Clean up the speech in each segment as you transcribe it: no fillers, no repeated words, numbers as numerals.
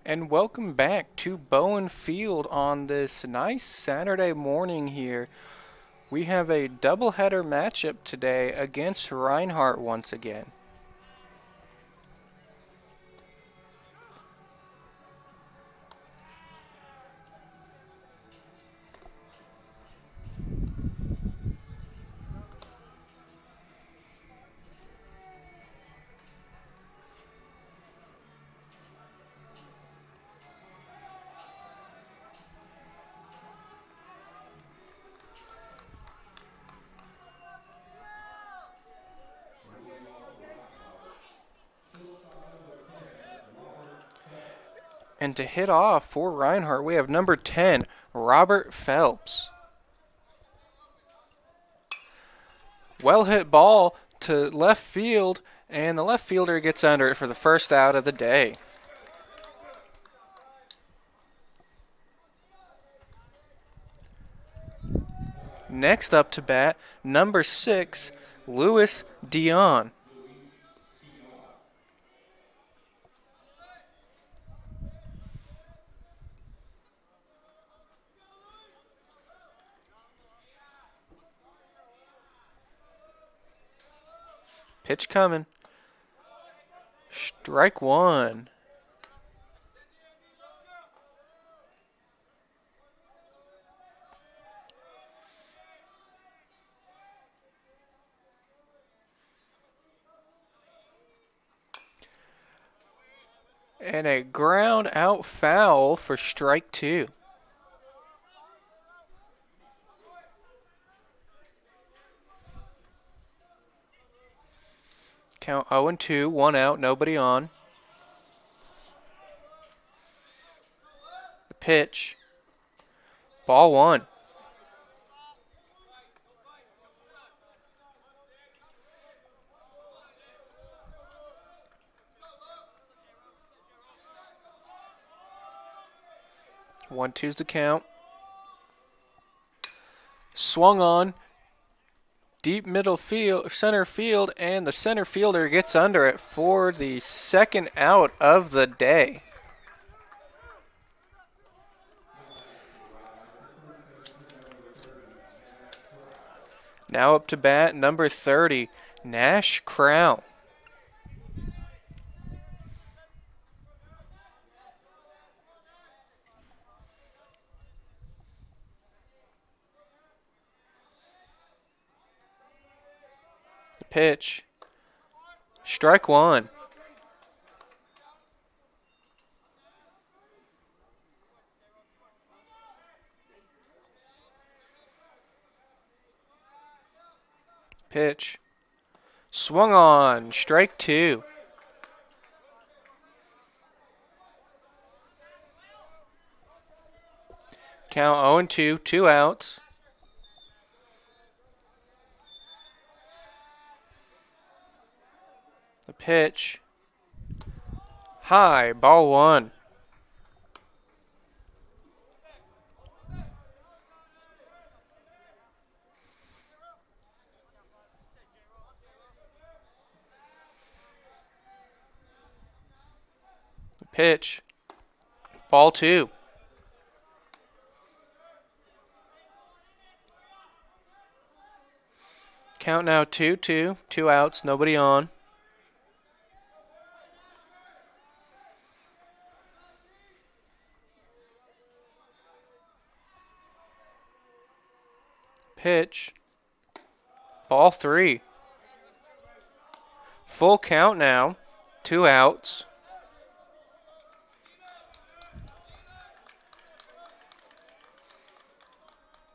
And welcome back to Bluefield on this nice Saturday morning here. We have a doubleheader matchup today against Reinhardt once again. And to hit off for Reinhardt, we have number 10, Robert Phelps. Well hit ball to left field, and the left fielder gets under it for the first out of the day. Next up to bat, number 6, Louis Dion. Pitch coming. Strike one. And a ground out foul for strike two. Count 0-2, one out, nobody on. The pitch. Ball one. One, two's the count. Swung on. Deep middle field, center field, and the center fielder gets under it for the second out of the day. Now up to bat, number 30, Nash Crown. Pitch. Strike one. Pitch. Swung on. Strike two. Count 0-2, two outs. The pitch. High, ball one. The pitch. Ball two. Count now 2-2, two outs, nobody on. Pitch. Ball three. Full count now. Two outs.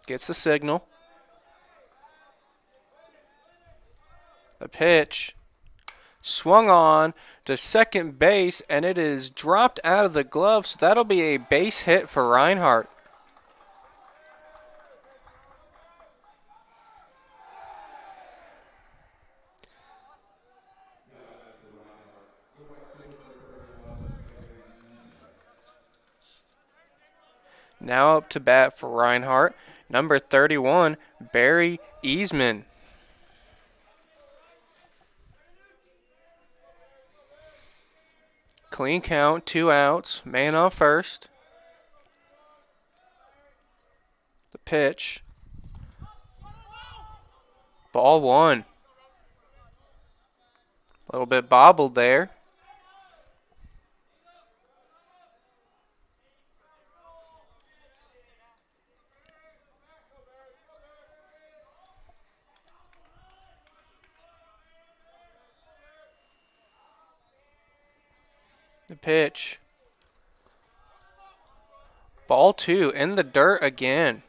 Gets the signal. The pitch. Swung on to second base, and it is dropped out of the glove, so that'll be a base hit for Reinhardt. Now up to bat for Reinhardt, number 31, Barry Easman. Clean count, 2 outs, man on first. The pitch. Ball 1. A little bit bobbled there. The pitch. Ball 2 in the dirt again.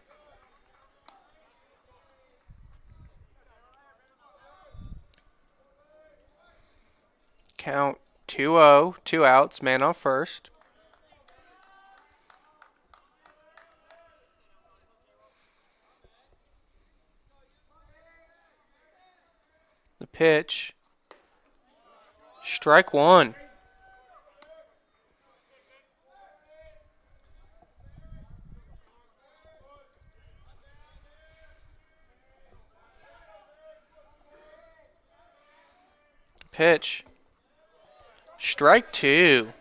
Count 2-0, 2 outs, man on first. The pitch. Strike 1. Pitch. Strike 2.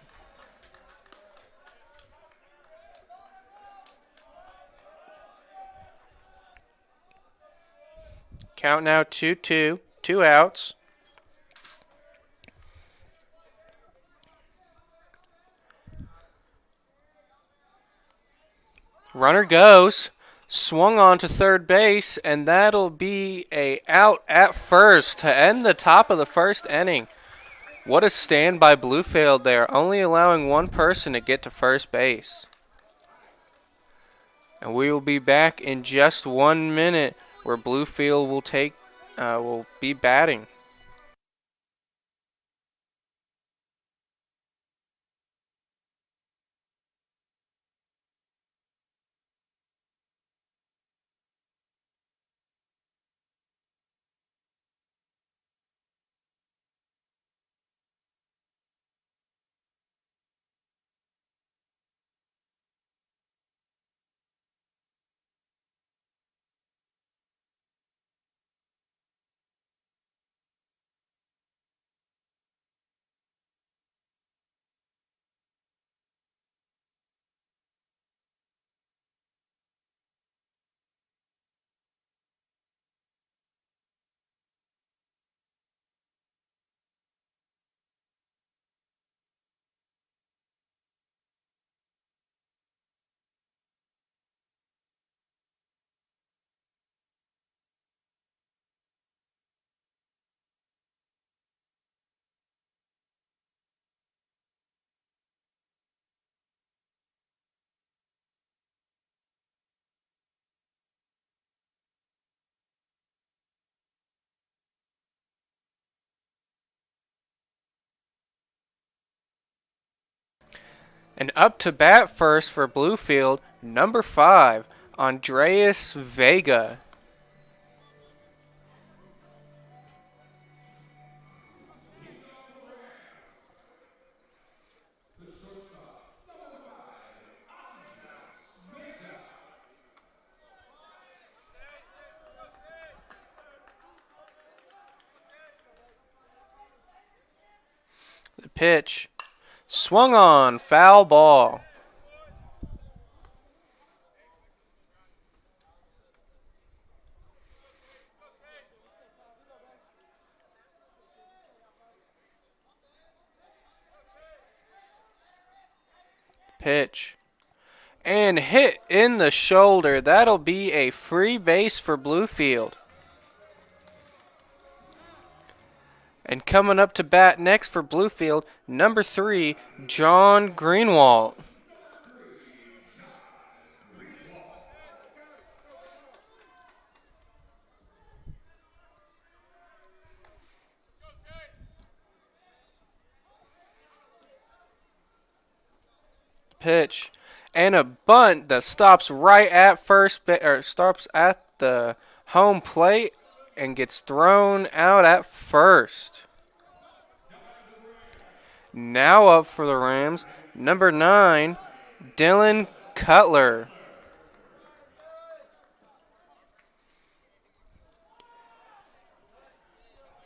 Count now 2-2, 2 outs. Runner goes, swung on to third base, and that'll be a out at first to end the top of the first inning. What a stand by Bluefield there, only allowing one person to get to first base. And we will be back in just 1 minute where Bluefield will be batting. And up to bat first for Bluefield, number 5, Andreas Vega. The pitch. Swung on, foul ball. Pitch. And hit in the shoulder. That'll be a free base for Bluefield. And coming up to bat next for Bluefield, number 3, John Greenwald. Pitch. And a bunt that stops right at stops at the home plate and gets thrown out at first. Now up for the Rams, number 9, Dylan Cutler.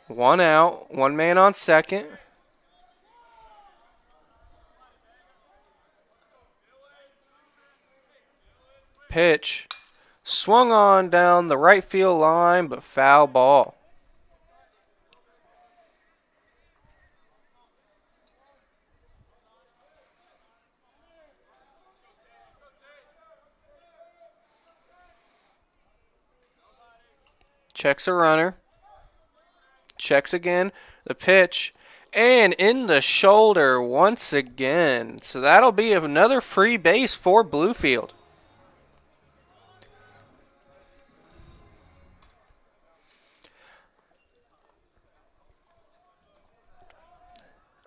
One out, one man on second. Pitch. Swung on down the right field line, but foul ball. Checks a runner. Checks again. The pitch. And in the shoulder once again. So that'll be another free base for Bluefield.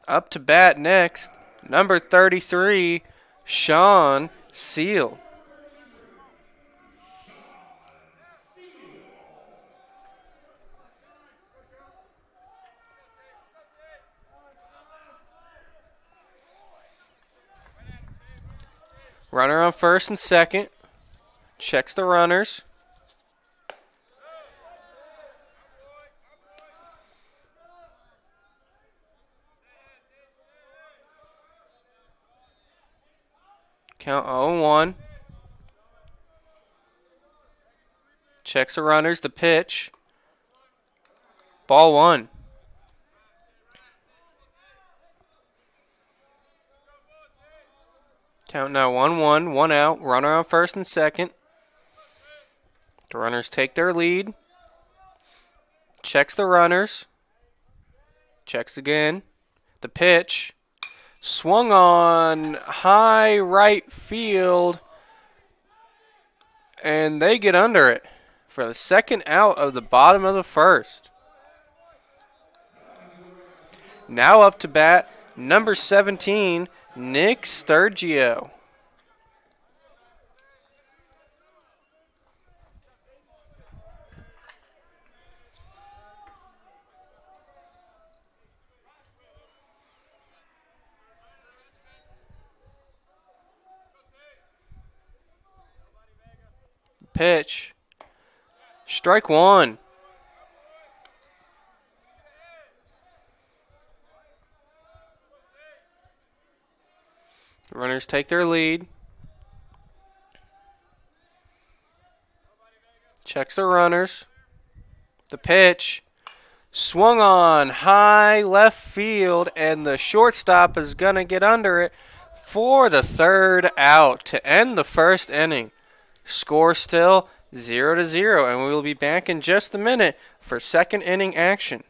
Up to bat next, number 33, Sean Seal. Runner on first and second. Checks the runners. Count 0-1. Checks the runners. The pitch. Ball one. Count now 1-1. One out. Runner on first and second. The runners take their lead. Checks the runners. Checks again. The pitch. Swung on high right field. And they get under it for the second out of the bottom of the first. Now up to bat, number 17, Nick Sturgio. Pitch. Strike one. The runners take their lead. Checks the runners. The pitch. Swung on high left field, and the shortstop is going to get under it for the third out to end the first inning. Score still 0-0, and we will be back in just a minute for second inning action.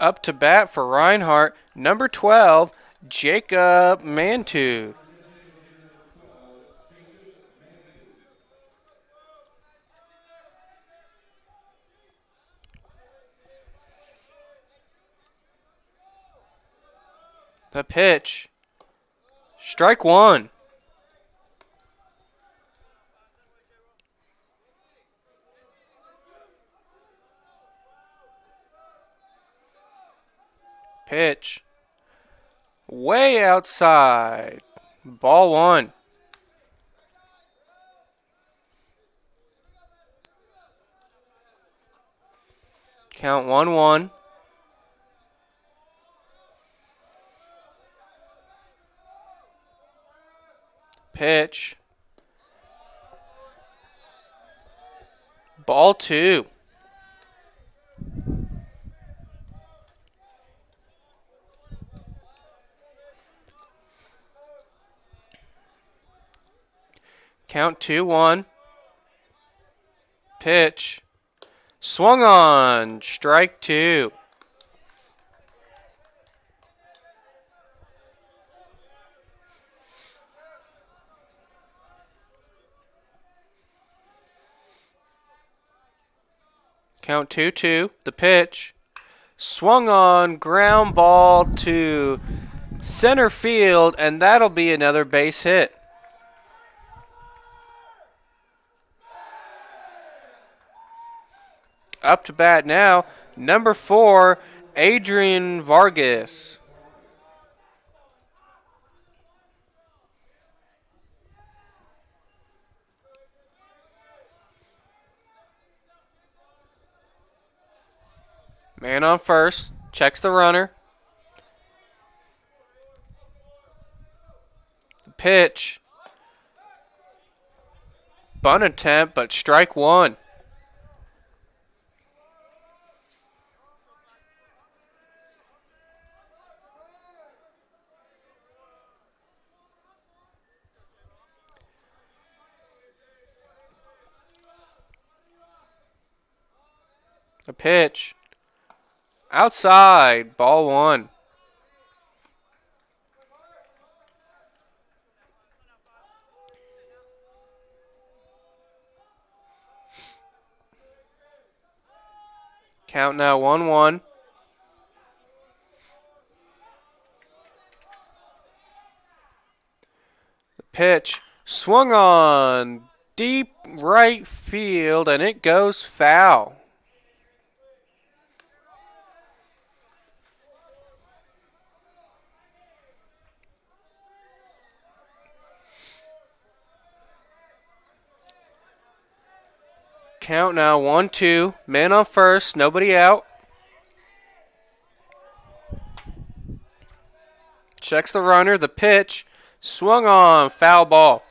Up to bat for Reinhardt, number 12, Jacob Mantu. The pitch. Strike one. Pitch. Way outside. Ball one. Count 1-1. Pitch. Ball 2. Count 2-1. Pitch. Swung on. Strike 2. Count 2-2. The pitch. Swung on. Ground ball to center field, and that'll be another base hit. Up to bat now, number 4, Adrian Vargas. Man on first, checks the runner. The pitch. Bunt attempt, but strike 1. The pitch. Outside, ball 1. Count now 1-1. The pitch swung on deep right field, and it goes foul. Count now 1-2. Man on first, nobody out. Checks the runner, the pitch. Swung on, foul ball.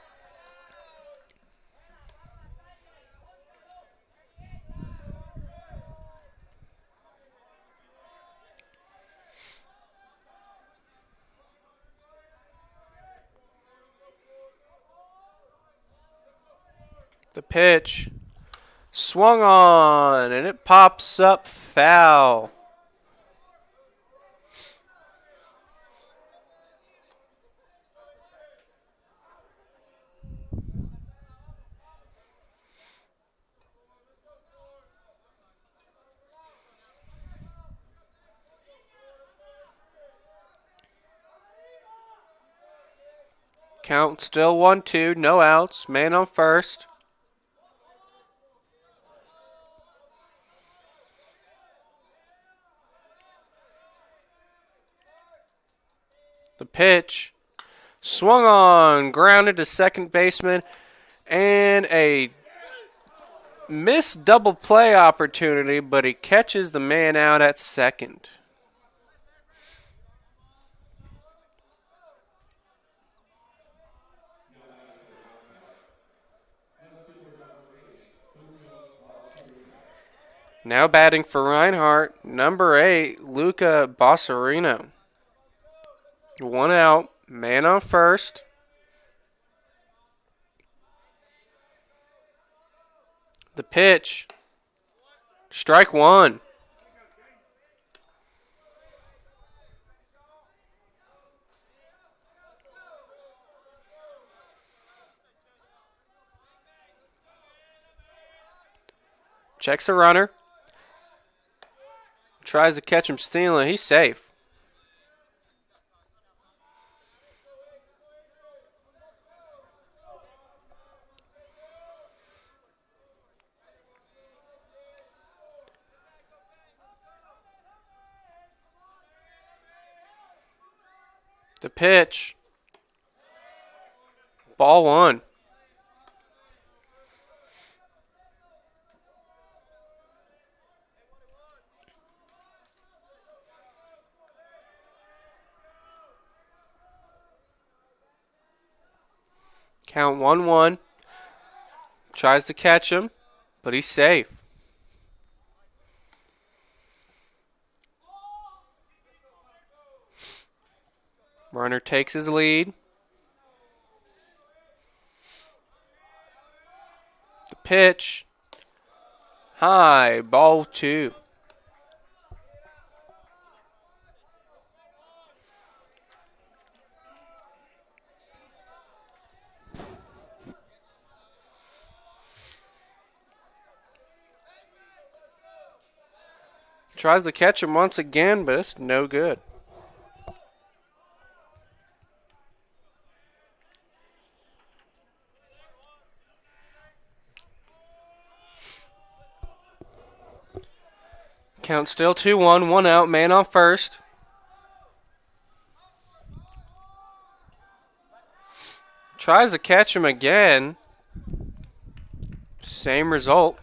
The pitch. Swung on, and it pops up foul. Count still 1-2, no outs, man on first. The pitch. Swung on, grounded to second baseman, and a missed double play opportunity, but he catches the man out at second. Now batting for Reinhardt, number 8, Luca Bossarino. 1 out, man on first. The pitch. Strike 1. Checks the runner. Tries to catch him stealing. He's safe. The pitch. Ball 1. Count 1-1. Tries to catch him, but he's safe. Runner takes his lead. The pitch. High, ball 2. Tries to catch him once again, but it's no good. Count still 2-1, 1 out, man on first. Tries to catch him again. Same result.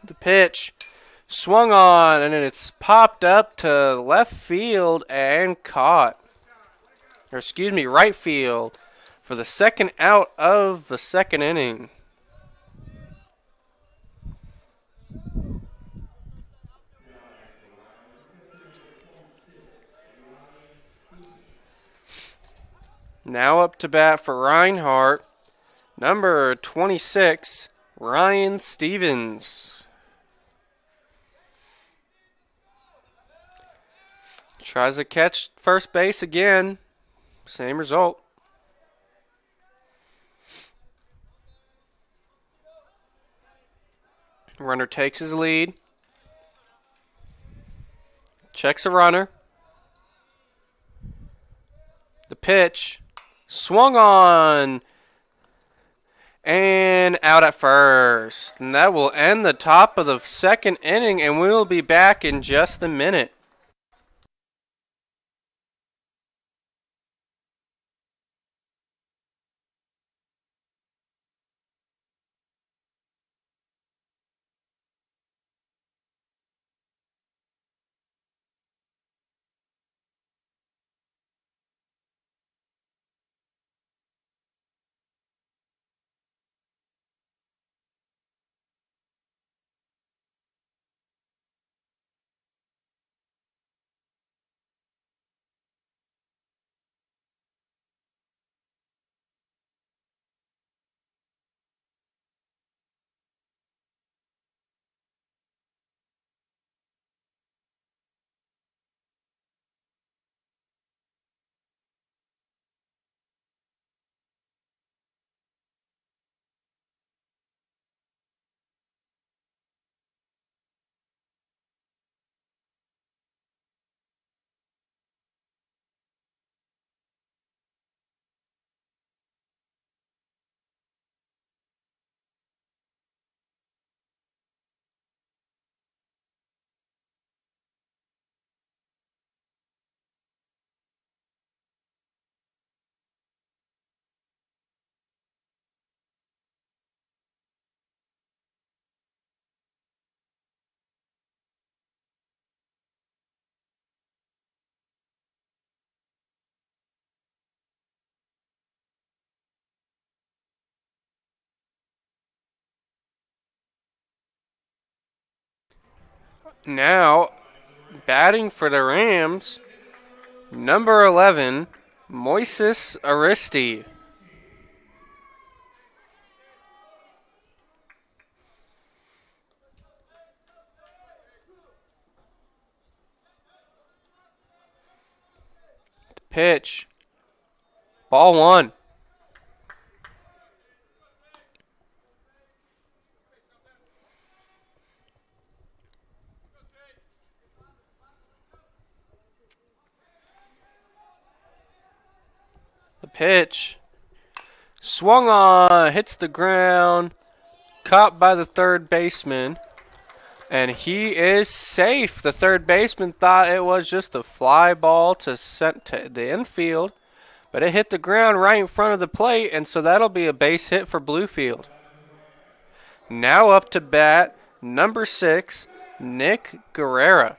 The pitch swung on, and it's popped up to left field and caught. Or excuse me, right field for the second out of the second inning. Now up to bat for Reinhardt, number 26, Ryan Stevens. Tries to catch first base again. Same result. Runner takes his lead. Checks a runner. The pitch. Swung on. And out at first. And that will end the top of the second inning, and we will be back in just a minute. Now, batting for the Rams, number 11, Moises Aristi. The pitch. Ball 1. The pitch. Swung on, hits the ground, caught by the third baseman, and he is safe. The third baseman thought it was just a fly ball to the infield, but it hit the ground right in front of the plate, and so that'll be a base hit for Bluefield. Now up to bat, number 6, Nick Guerrera.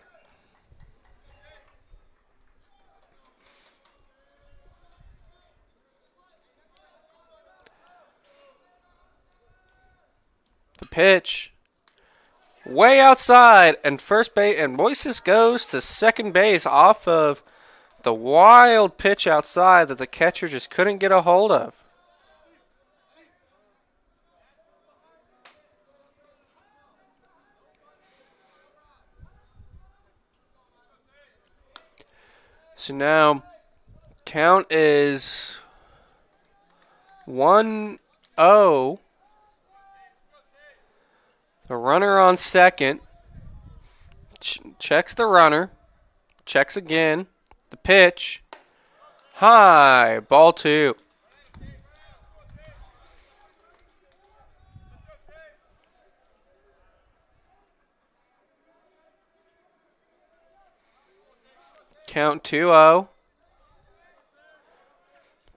The pitch. Way outside, and first base, and Moises goes to second base off of the wild pitch outside that the catcher just couldn't get a hold of. So now, count is 1-0. The runner on second. Checks the runner. Checks again. The pitch. High. Ball 2. Count 2-0.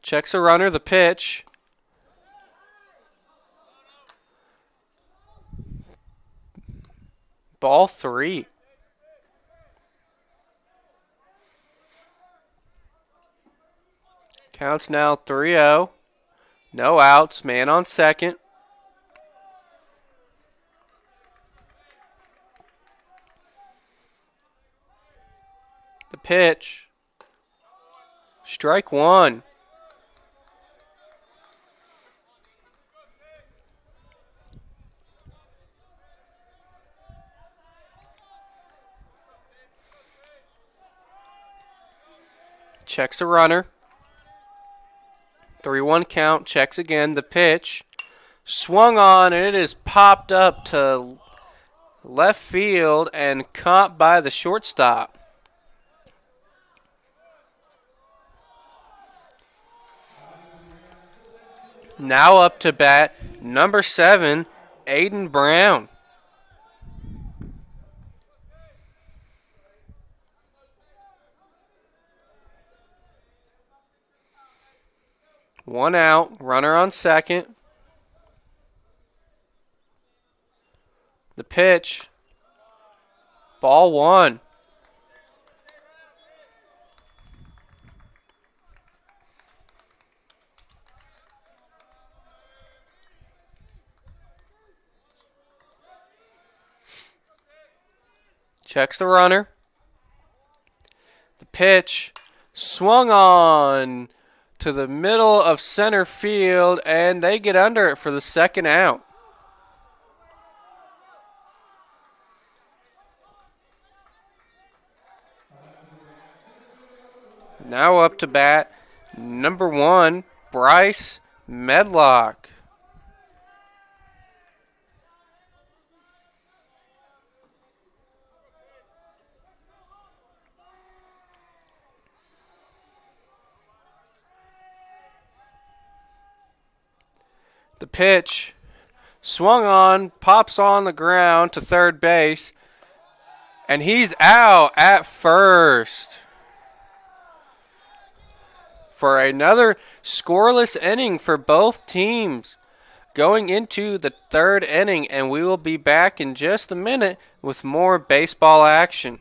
Checks a runner. The pitch. Ball 3. Counts now 3-0. No outs. Man on second. The pitch. Strike 1. Checks a runner. 3-1 count. Checks again. The pitch. Swung on, and it is popped up to left field and caught by the shortstop. Now up to bat, number 7, Aiden Brown. One out, runner on second. The pitch, ball 1. Checks the runner. The pitch swung on to the middle of center field, and they get under it for the second out. Now up to bat, number 1, Bryce Medlock. The pitch swung on, pops on the ground to third base, and he's out at first for another scoreless inning for both teams going into the third inning, and we will be back in just a minute with more baseball action.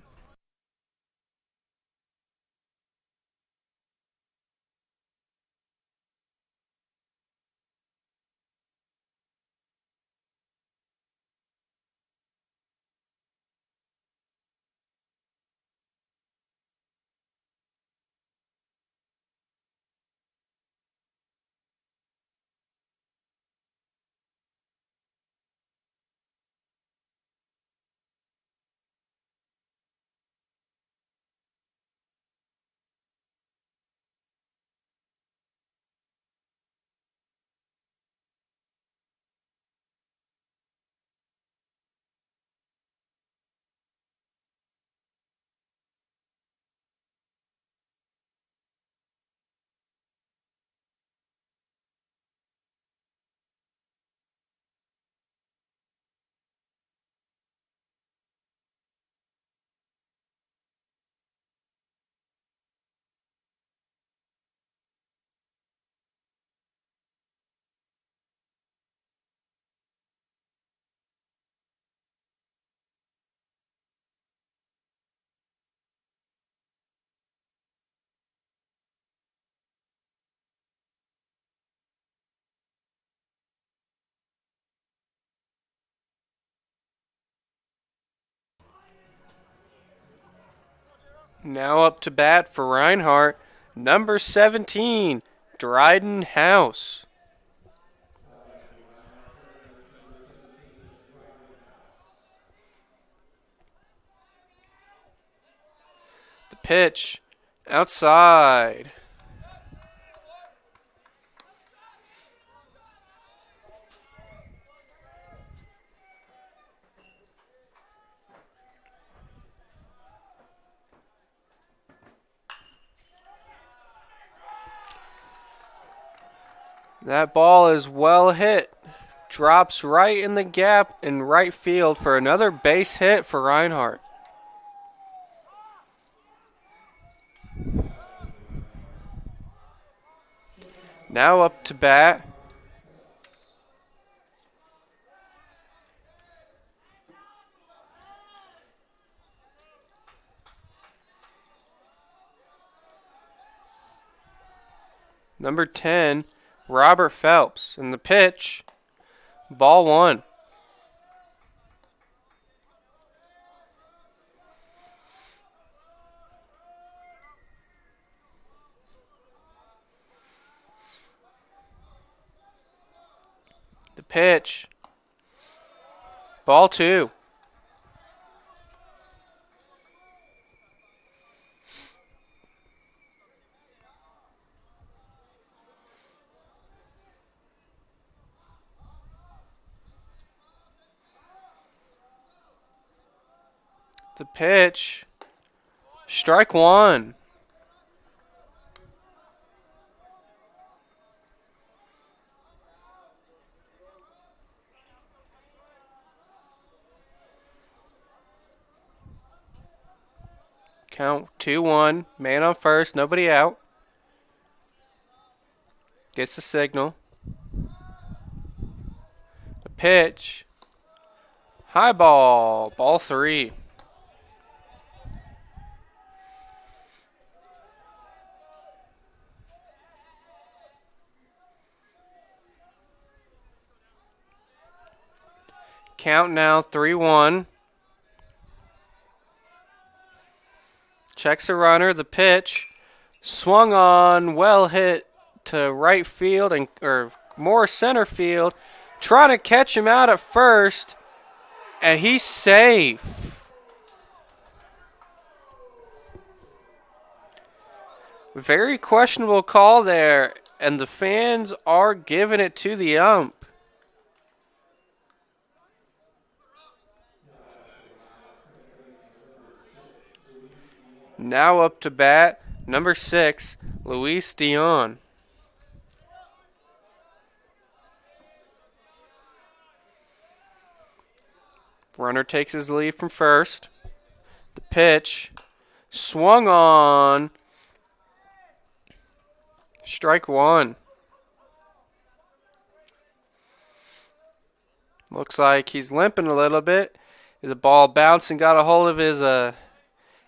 Now up to bat for Reinhardt, number 17, Dryden House. The pitch, outside. That ball is well hit. Drops right in the gap in right field for another base hit for Reinhardt. Now up to bat. Number 10, Robert Phelps. And the pitch, ball one. The pitch, ball two. The pitch, strike one. Count 2-1. Man on first, nobody out. Gets the signal. The pitch, high ball, ball three. Count now 3-1. Checks the runner. The pitch swung on, well hit to right field or more center field. Trying to catch him out at first, and he's safe. Very questionable call there, and the fans are giving it to the ump. Now up to bat, number 6, Luis Dion. Runner takes his lead from first. The pitch, swung on. Strike one. Looks like he's limping a little bit. The ball bounced and got a hold of his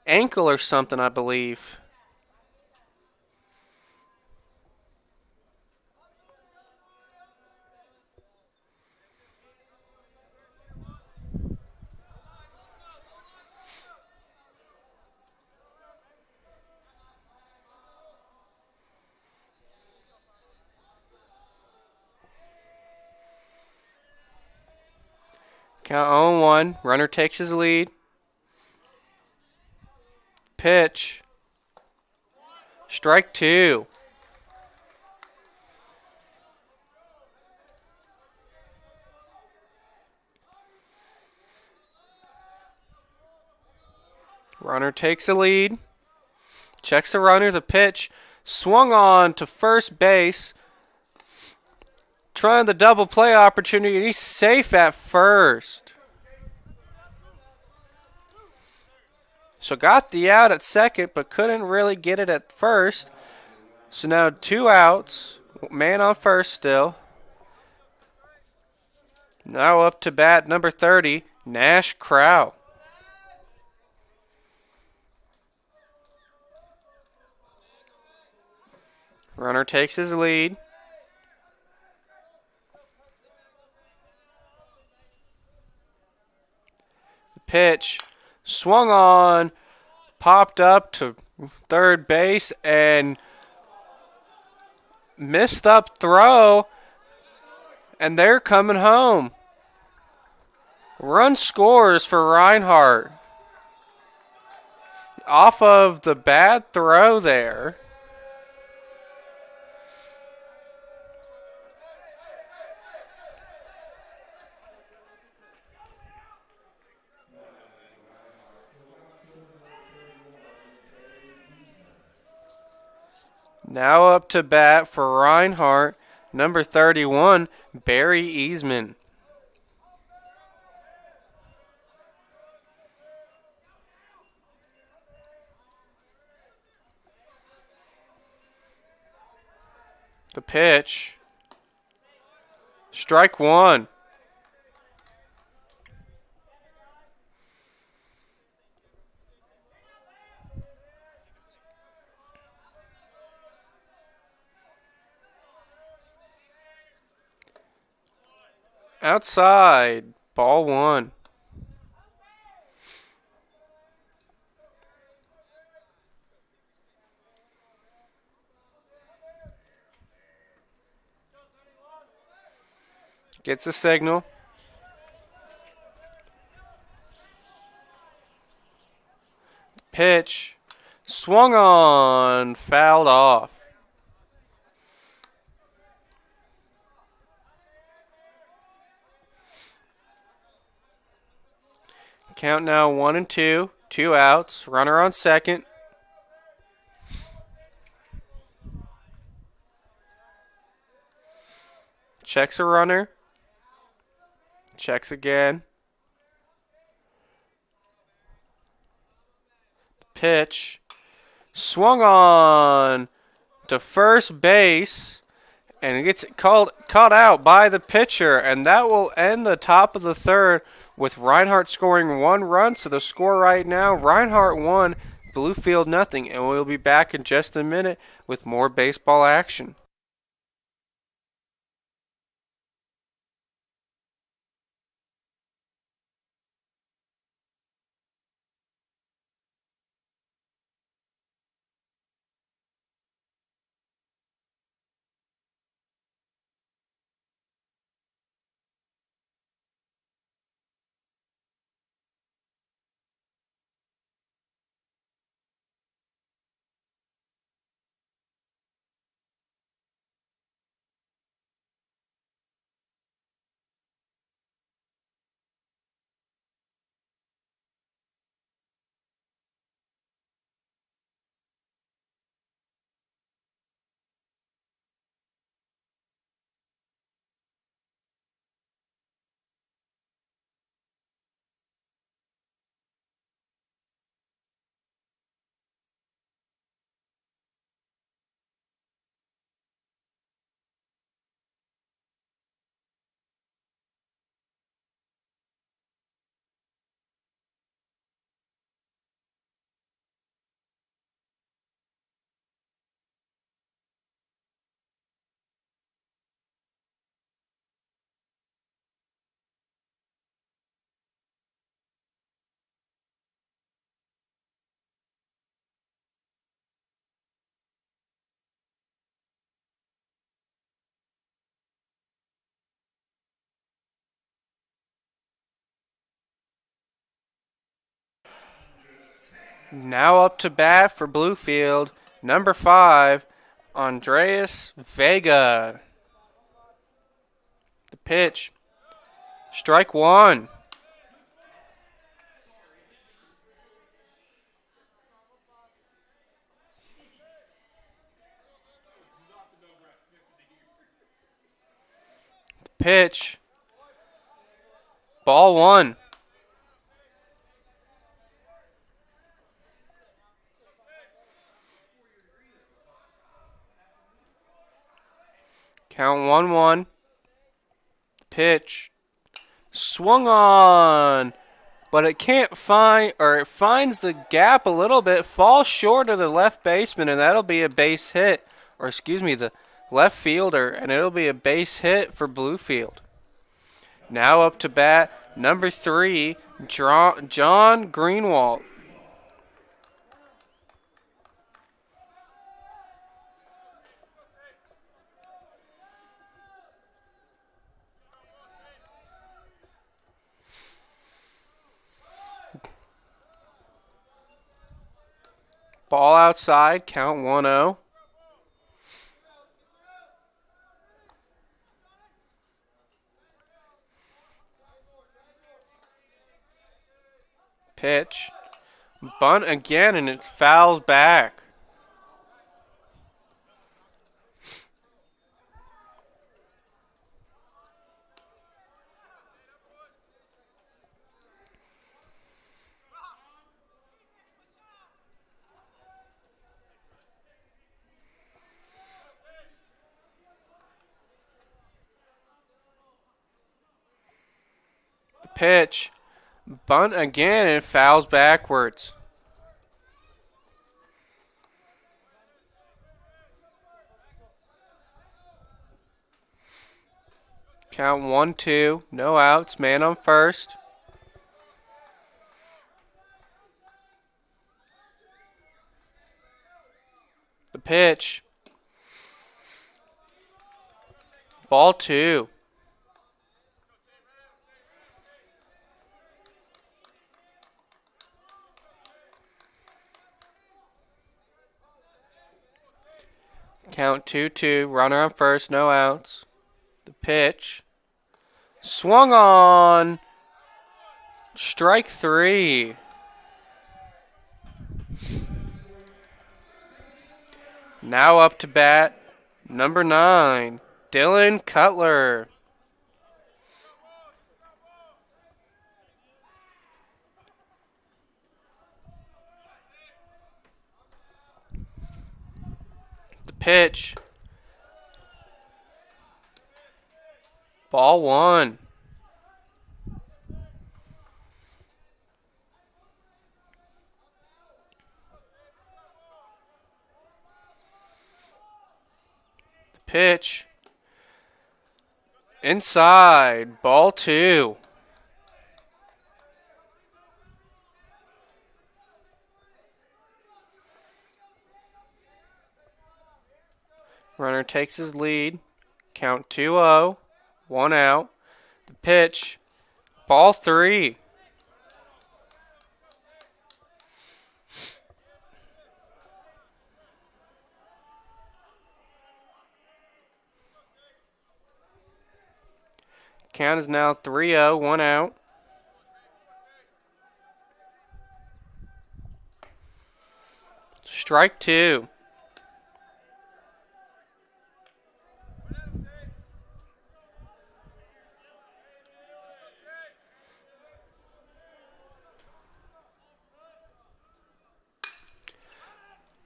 ankle or something, I believe. Count 0-1. Runner takes his lead. Pitch. Strike two. Runner takes the lead. Checks the runner. The pitch swung on to first base. Trying the double play opportunity, and he's safe at first. So got the out at second, but couldn't really get it at first. So now 2 outs. Man on first still. Now up to bat number 30, Nash Crow. Runner takes his lead. The pitch swung on, popped up to third base and missed up throw, and they're coming home. Run scores for Reinhardt off of the bad throw there. Now up to bat for Reinhardt, number 31, Barry Easman. The pitch. Strike one. Outside, ball one. Gets a signal. Pitch. Swung on. Fouled off. Count now 1-2. 2 outs. Runner on second. Checks a runner. Checks again. Pitch. Swung on to first base. And it gets caught out by the pitcher. And that will end the top of the third with Reinhardt scoring 1 run. So the score right now, Reinhardt 1, Bluefield nothing. And we'll be back in just a minute with more baseball action. Now up to bat for Bluefield, number 5, Andreas Vega. The pitch. Strike one. The pitch. Ball one. Count 1-1. Pitch. Swung on. But it can't find, or it finds the gap a little bit, falls short of the left baseman, and that'll be a base hit. Or excuse me, the left fielder, and it'll be a base hit for Bluefield. Now up to bat, number 3, John Greenwald. Ball outside, count 1-0. Pitch. Bunt again, and it fouls back. The pitch. Bunt again, and it fouls backwards. Count 1-2. No outs. Man on first. The pitch. Ball 2. Count 2-2. Runner on first. No outs. The pitch. Swung on. Strike 3. Now up to bat, number 9, Dylan Cutler. The pitch. Ball 1. The pitch. Inside. Ball 2. Runner takes his lead. Count 2-0. 1 out. The pitch. Ball 3. Count is now 3-0. 1 out. Strike 2.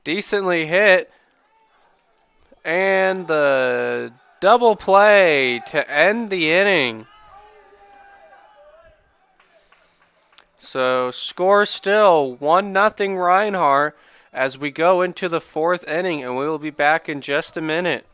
Decently hit, and the double play to end the inning. So score still 1-0 Reinhardt as we go into the 4th inning, and we will be back in just a minute.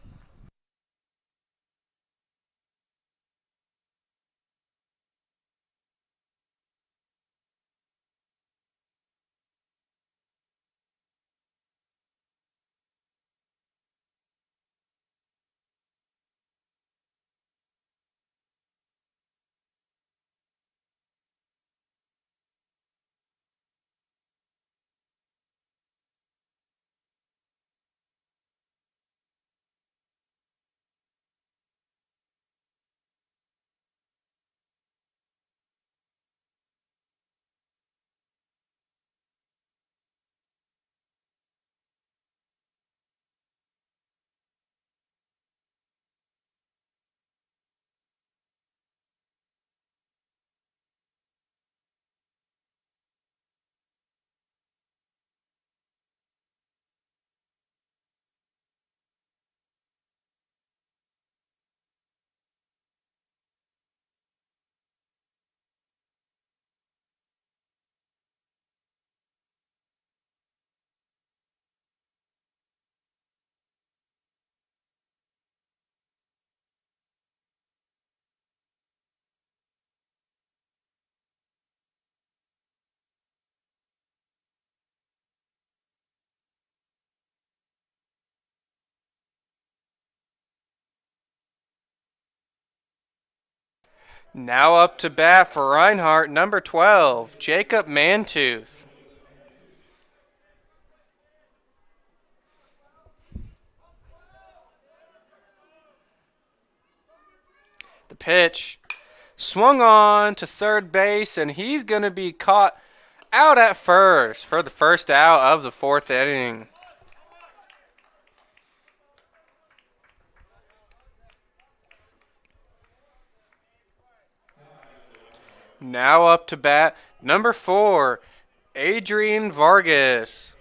Now up to bat for Reinhardt, number 12, Jacob Mantooth. The pitch swung on to third base, and he's going to be caught out at first for the first out of the fourth inning. Now up to bat, number 4, Adrian Vargas.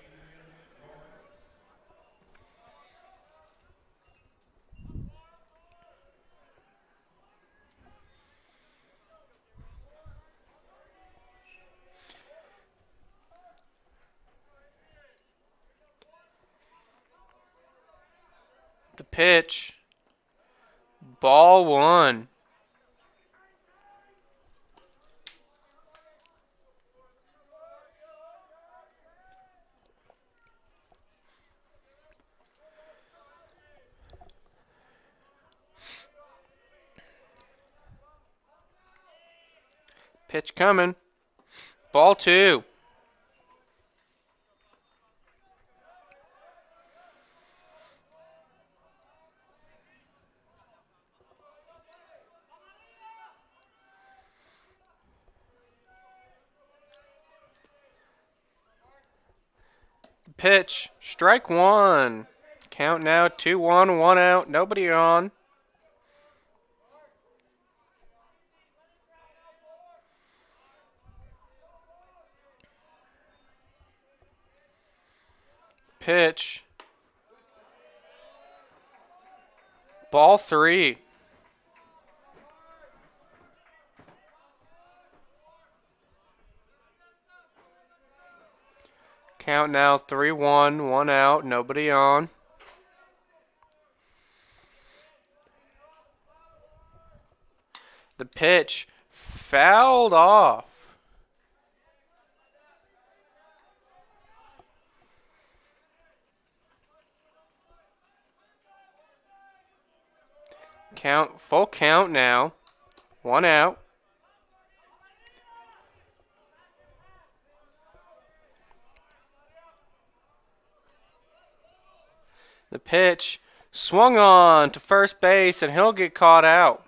The pitch, ball 1. Pitch coming, ball 2. Pitch, strike 1. Count now 2-1, 1 out, nobody on. Pitch, ball 3. Count now 3-1, 1 out, nobody on. The pitch fouled off. Count, full count now, 1 out. The pitch swung on to first base, and he'll get caught out.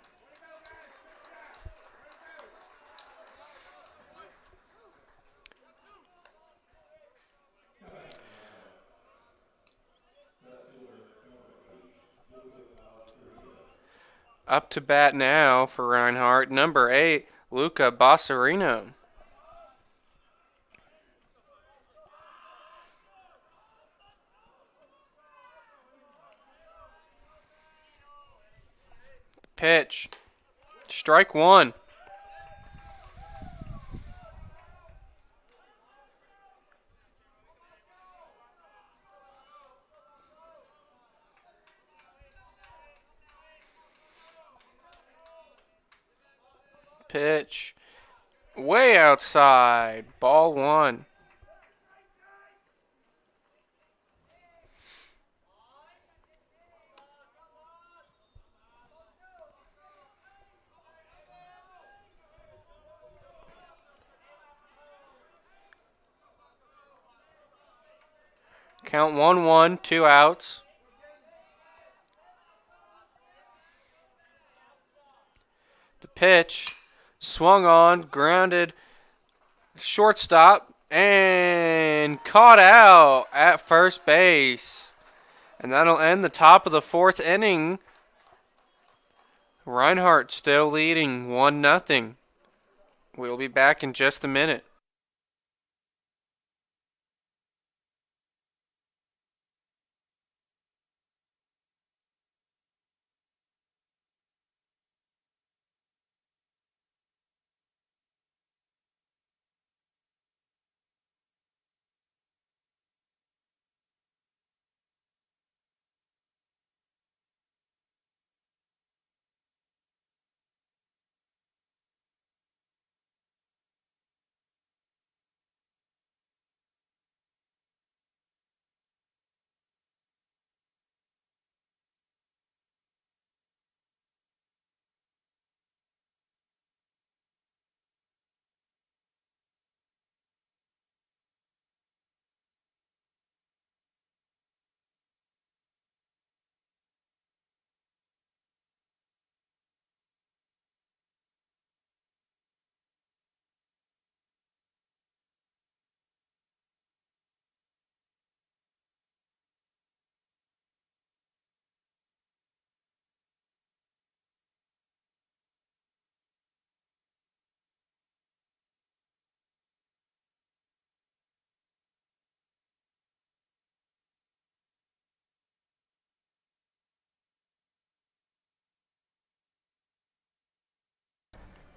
Up to bat now for Reinhardt, number 8, Luca Bossarino. Pitch, strike 1. Pitch, way outside, ball 1. Count 1-1, 2 outs. The pitch swung on, grounded, shortstop, and caught out at first base. And that'll end the top of the fourth inning. Reinhardt still leading 1-0. We'll be back in just a minute.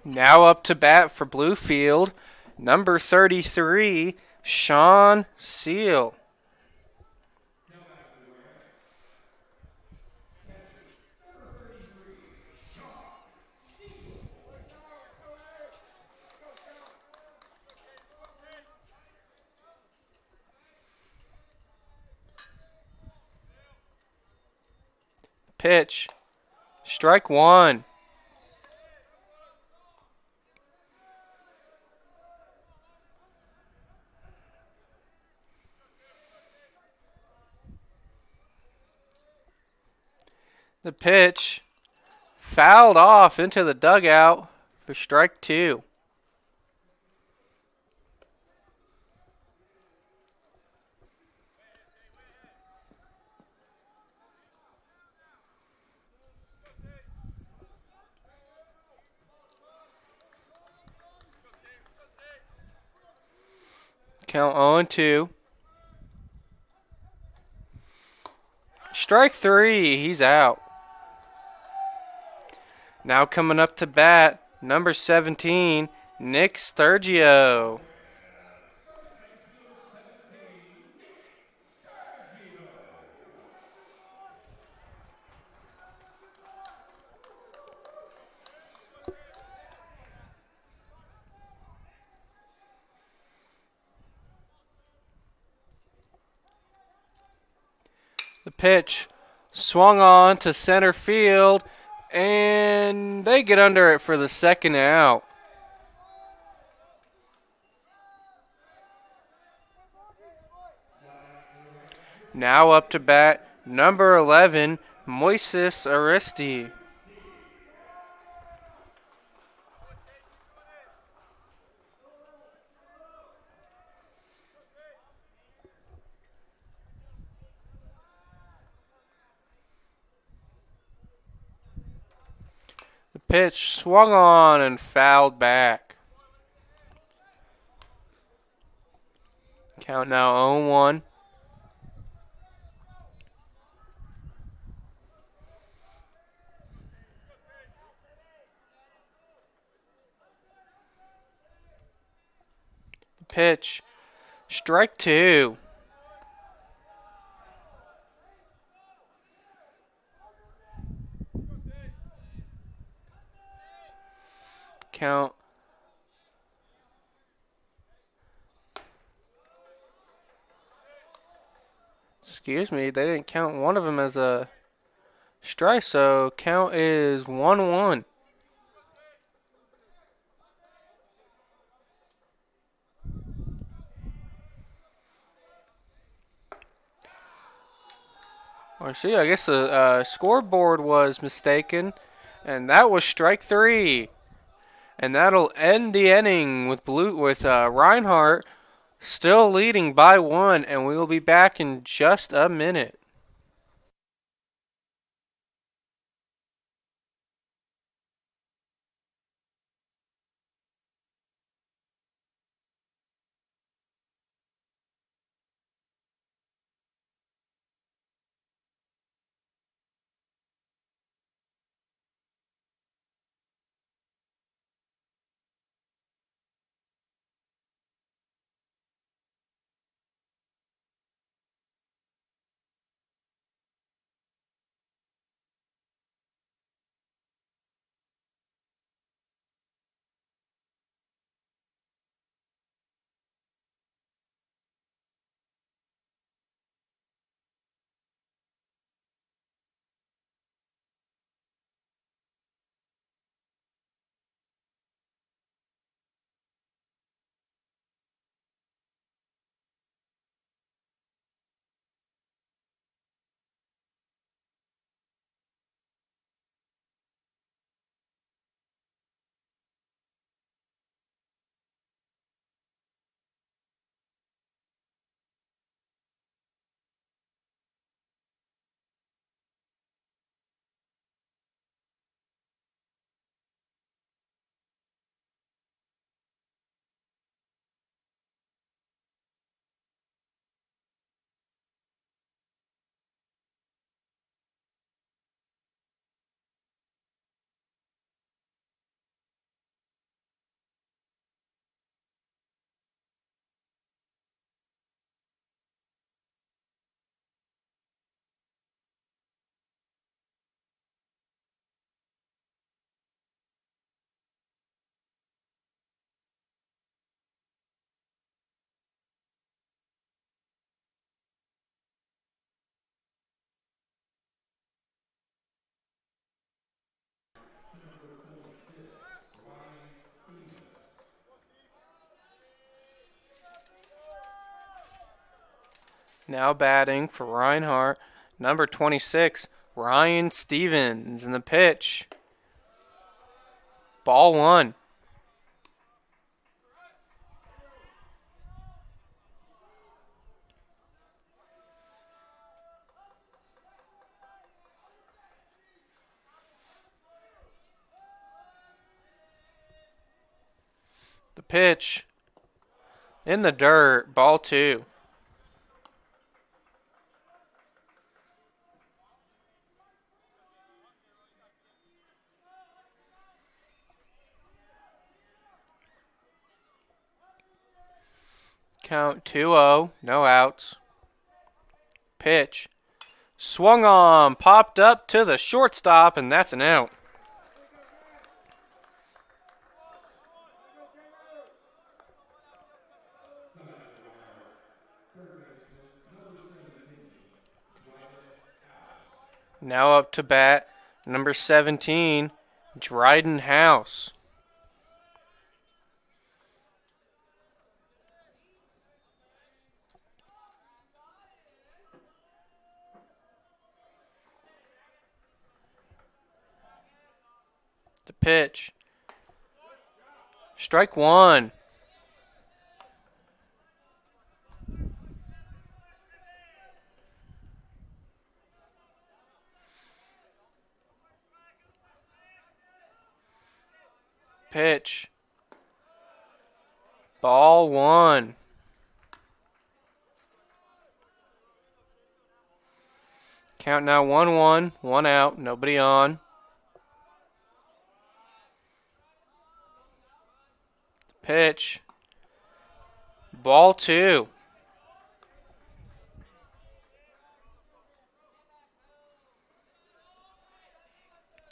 Now up to bat for Bluefield, number 33, Sean Seal. Pitch. Strike one. The pitch fouled off into the dugout for strike two. Count 0-2. Strike three. He's out. Now coming up to bat, number 17, Nick Sturgio. The pitch swung on to center field, and they get under it for the second out. Now up to bat, number 11, Moises Aristi. The pitch swung on and fouled back. Count now 0-1. The pitch, strike two. Count. Excuse me, they didn't count one of them as a strike, so count is 1-1. Or see, I guess the scoreboard was mistaken, and that was strike three. And that'll end the inning with Reinhardt still leading by one, and we will be back in just a minute. Now batting for Reinhardt, number 26, Ryan Stevens. In the pitch. Ball one. The pitch. In the dirt. Ball two. Count 2-0. No outs. Pitch. Swung on. Popped up to the shortstop, and that's an out. Now up to bat, number 17, Dryden House. The pitch. Strike one. Pitch. Ball one. Count now 1-1, 1 out, nobody on. Pitch. Ball two.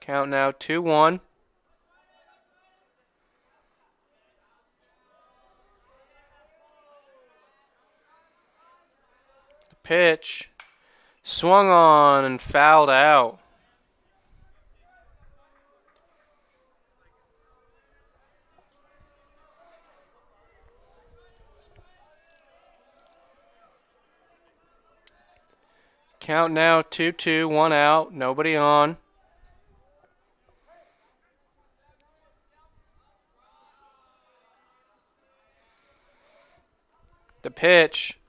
Count now 2-1. The pitch. Swung on and fouled out. Count now 2-2, 1 out, nobody on. The pitch.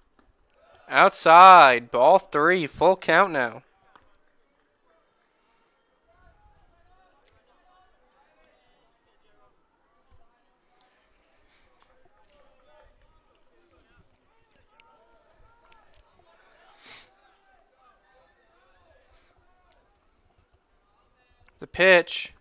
Outside, ball three, full count now. The pitch.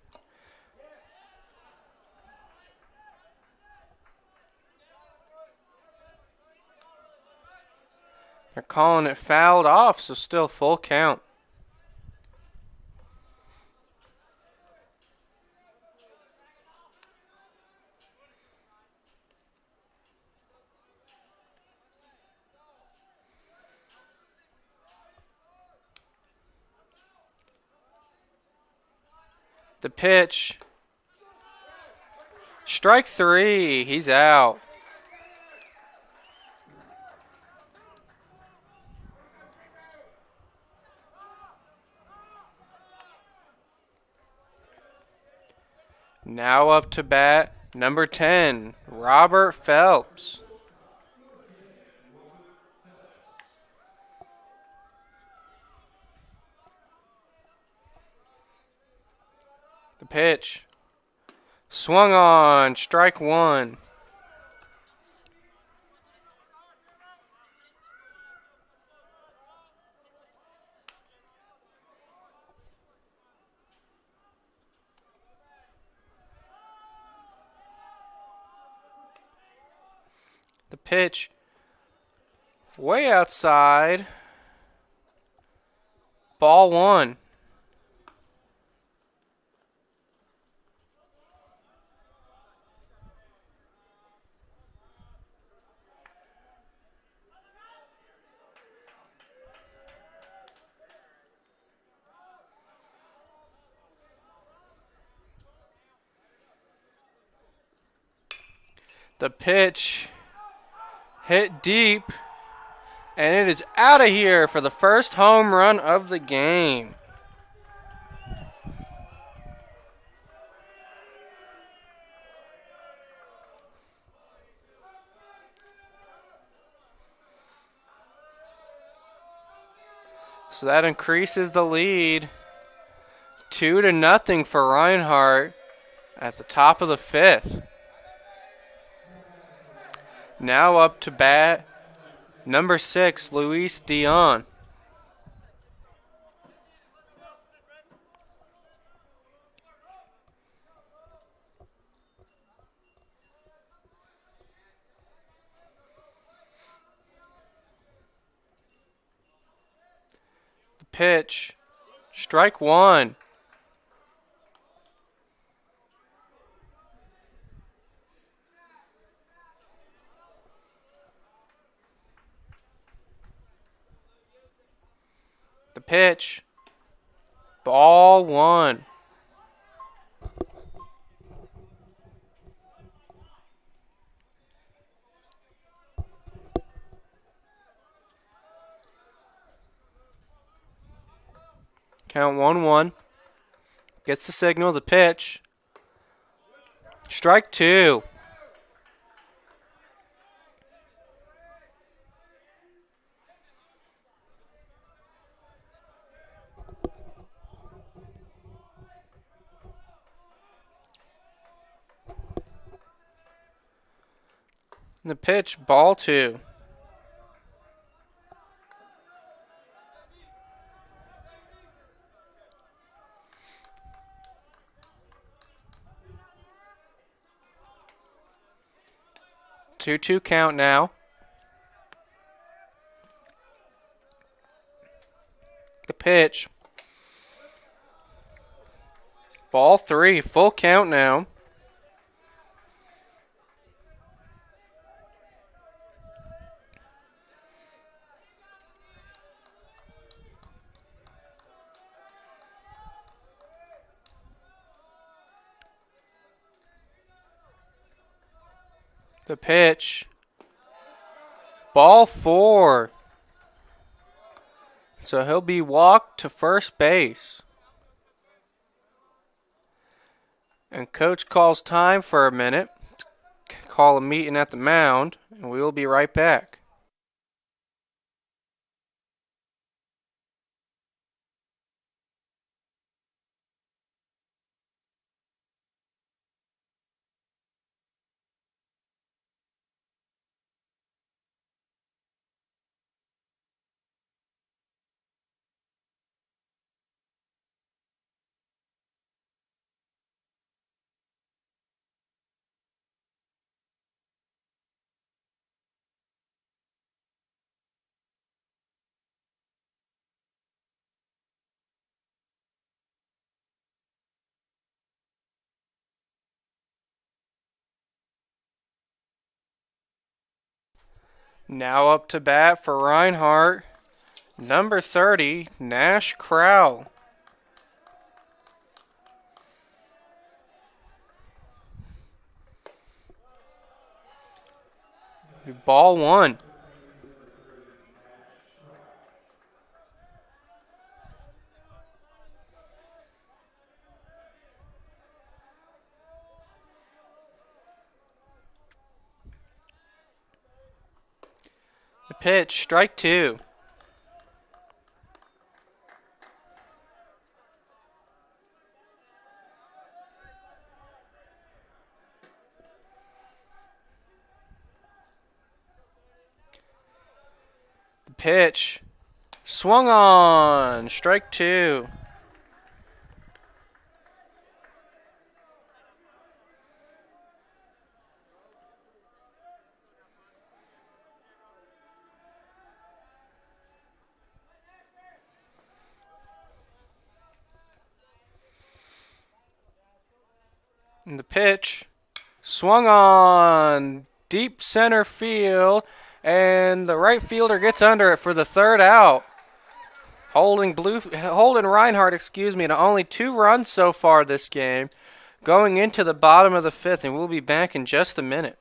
They're calling it fouled off, so still full count. The pitch. Strike three. He's out. Now up to bat, number 10, Robert Phelps. The pitch. Swung on, strike one. The pitch. Way outside. Ball one. The pitch hit deep And it is out of here for the first home run of the game. So that increases the lead 2-0 for Reinhardt at the top of the fifth. Now up to bat, number 6, Luis Dion. The pitch, strike one. The pitch, ball one. Count 1-1. Gets the signal, the pitch. Strike two. The pitch, ball two. Two count now. The pitch. Ball three, full count now. The pitch. Ball four. So he'll be walked to first base. And coach calls time for a minute. Call a meeting at the mound, and we will be right back. Now up to bat for Reinhardt, number 30, Nash Crowell. Ball one. The pitch, strike two. The pitch, swung on, strike two. And the pitch, swung on, deep center field, and the right fielder gets under it for the third out. Holding Reinhardt, to only 2 runs so far this game, going into the bottom of the fifth, and we'll be back in just a minute.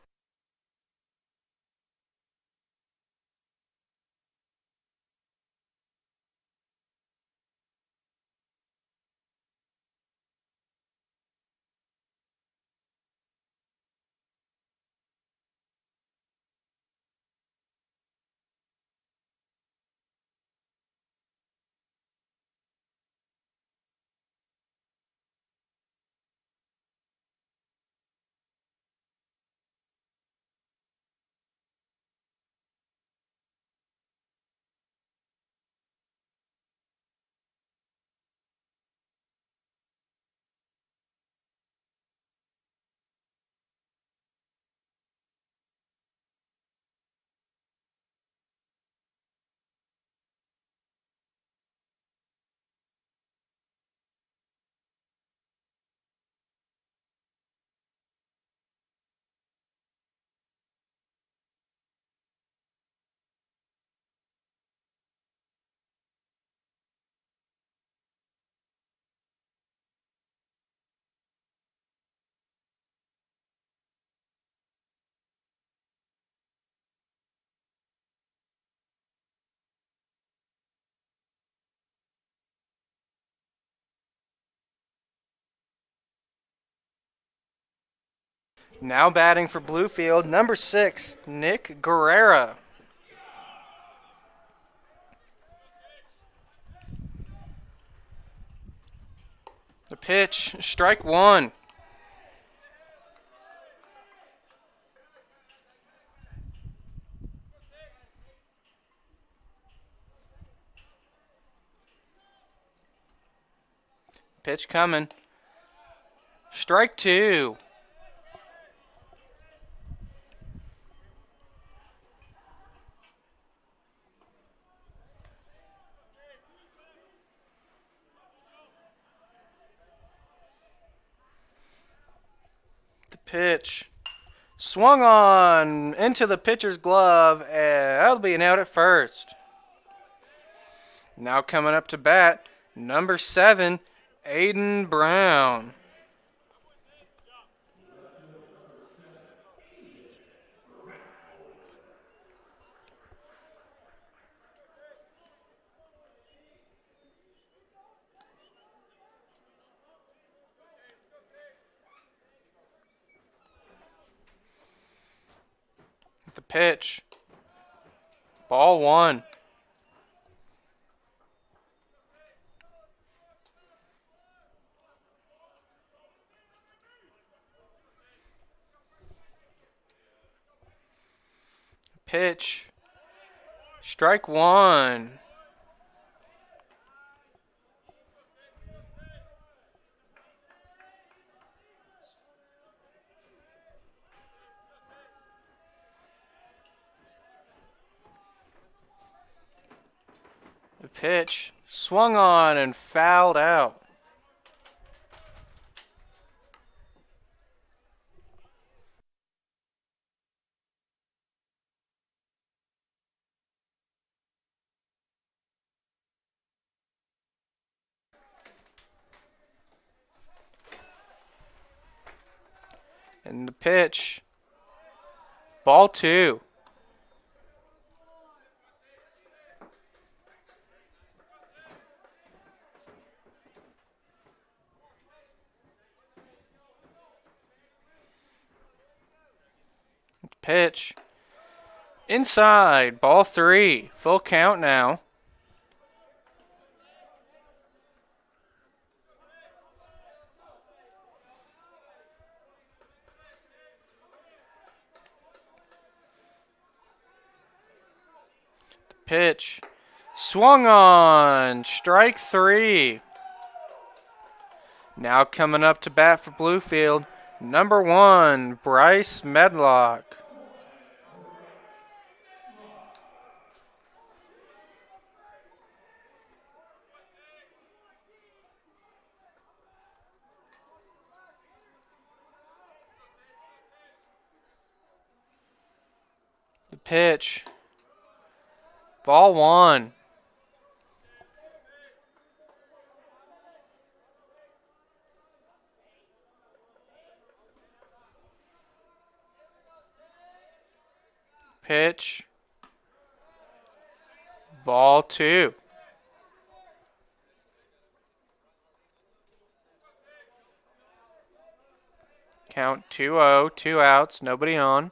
Now batting for Bluefield, number 6, Nick Guerrera. The pitch, strike 1. Pitch coming. Strike 2. The pitch. Swung on into the pitcher's glove, and that'll be an out at first. Now coming up to bat, number 7, Aiden Brown. The pitch. Ball 1. Pitch. Strike 1. The pitch swung on and fouled out. And the pitch. Ball 2. Pitch. Inside. Ball 3. Full count now. Pitch. Swung on. Strike 3. Now coming up to bat for Bluefield, number 1, Bryce Medlock. The pitch. Ball 1. Pitch. Ball 2. Count 2-0, 2 outs, nobody on.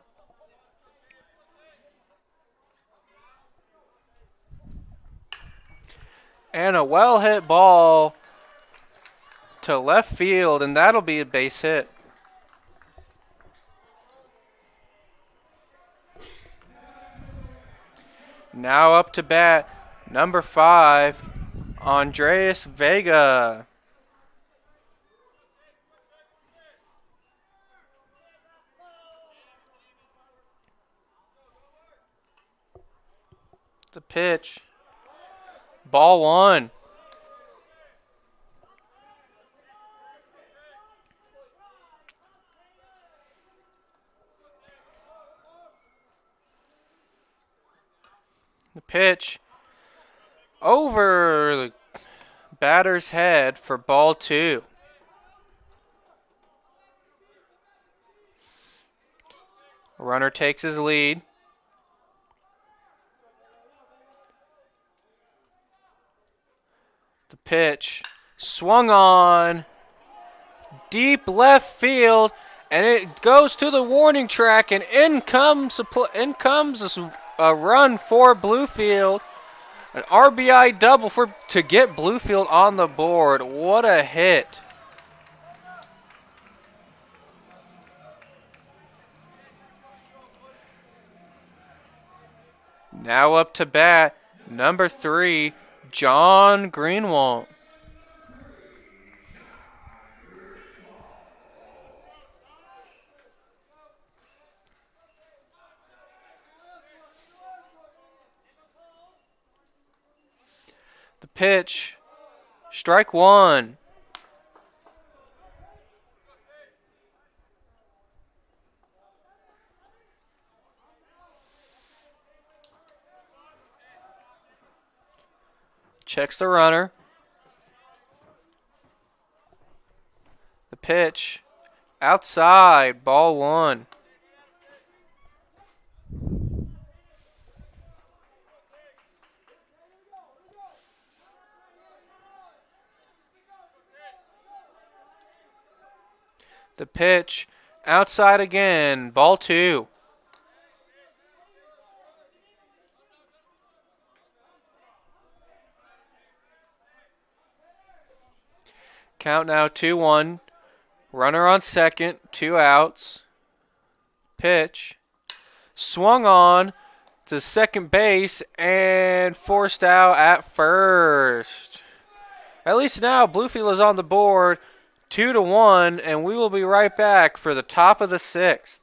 And a well-hit ball to left field, and that'll be a base hit. Now up to bat, number 5, Andreas Vega. The pitch. Ball 1. The pitch over the batter's head for ball 2. Runner takes his lead. The pitch swung on deep left field, And it goes to the warning track, and in comes a run for Bluefield. An RBI double to get Bluefield on the board. What a hit. Now up to bat, number 3, John Greenwald. The pitch, strike 1. Checks the runner. The pitch, outside, ball 1. The pitch, outside again, ball 2. Count now 2-1. Runner on second, 2 outs. Pitch, swung on to second base and forced out at first. At least now Bluefield is on the board, 2-1, and we will be right back for the top of the 6th.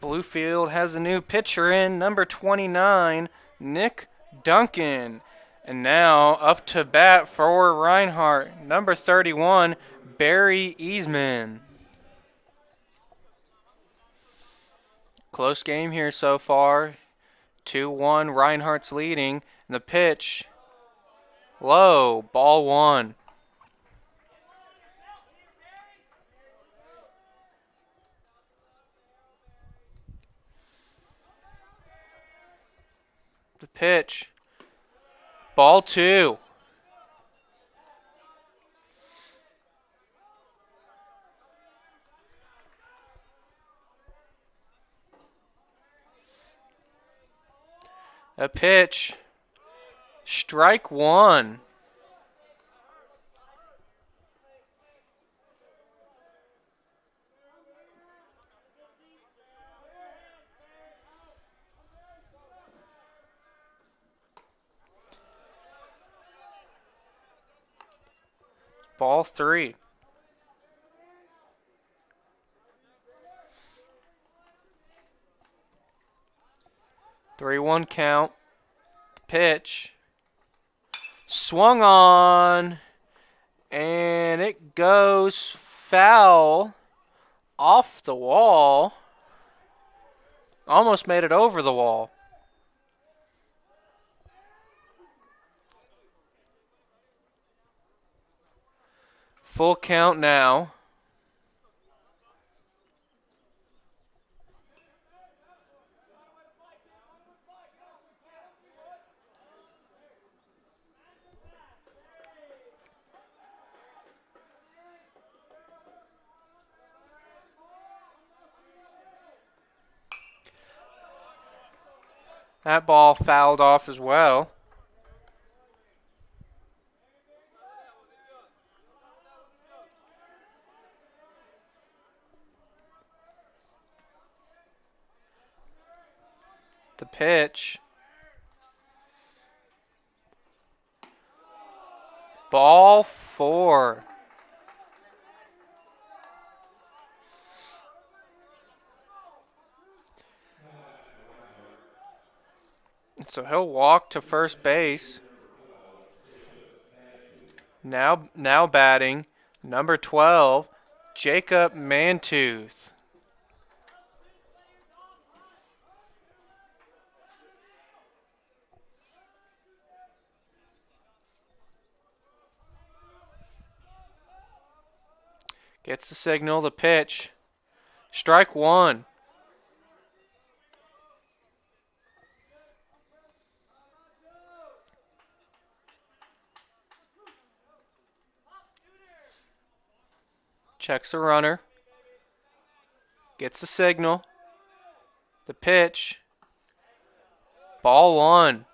Bluefield has a new pitcher in, number 29, Nick Duncan. And now up to bat for Reinhardt, number 31, Barry Easman. Close game here so far. 2-1, Reinhardt's leading. And the pitch, low, ball 1. The pitch, ball 2. A pitch, strike 1. Ball 3. Three-one count. Pitch. Swung on. And it goes foul off the wall. Almost made it over the wall. Full count now. That ball fouled off as well. The pitch. Ball 4. So he'll walk to first base. Now batting, number 12, Jacob Mantooth. Gets the signal, the pitch. Strike 1. Checks the runner. Gets the signal. The pitch. Ball 1.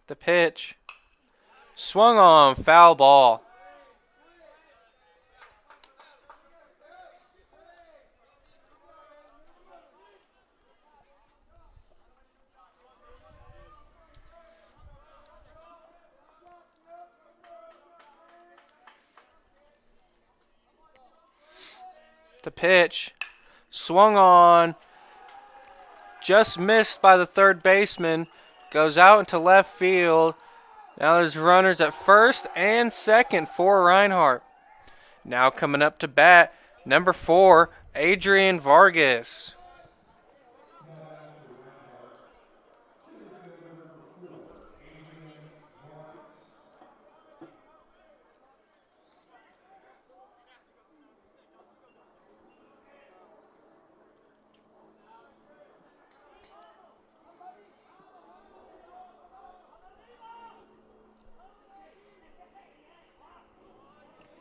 The pitch. Swung on, foul ball. The pitch. Swung on. Just missed by the third baseman. Goes out into left field. Now there's runners at first and second for Reinhardt. Now coming up to bat, number 4, Adrian Vargas.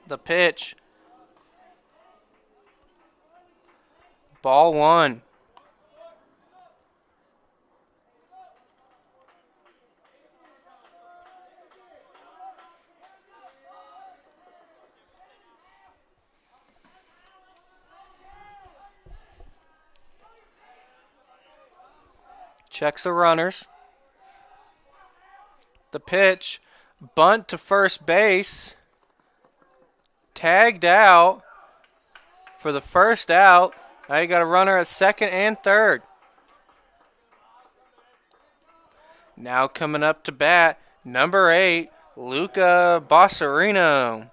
The pitch. Ball 1. Checks the runners. The pitch. Bunt to first base. Tagged out for the first out. Now you got a runner at second and third. Now coming up to bat, number 8, Luca Bossarino.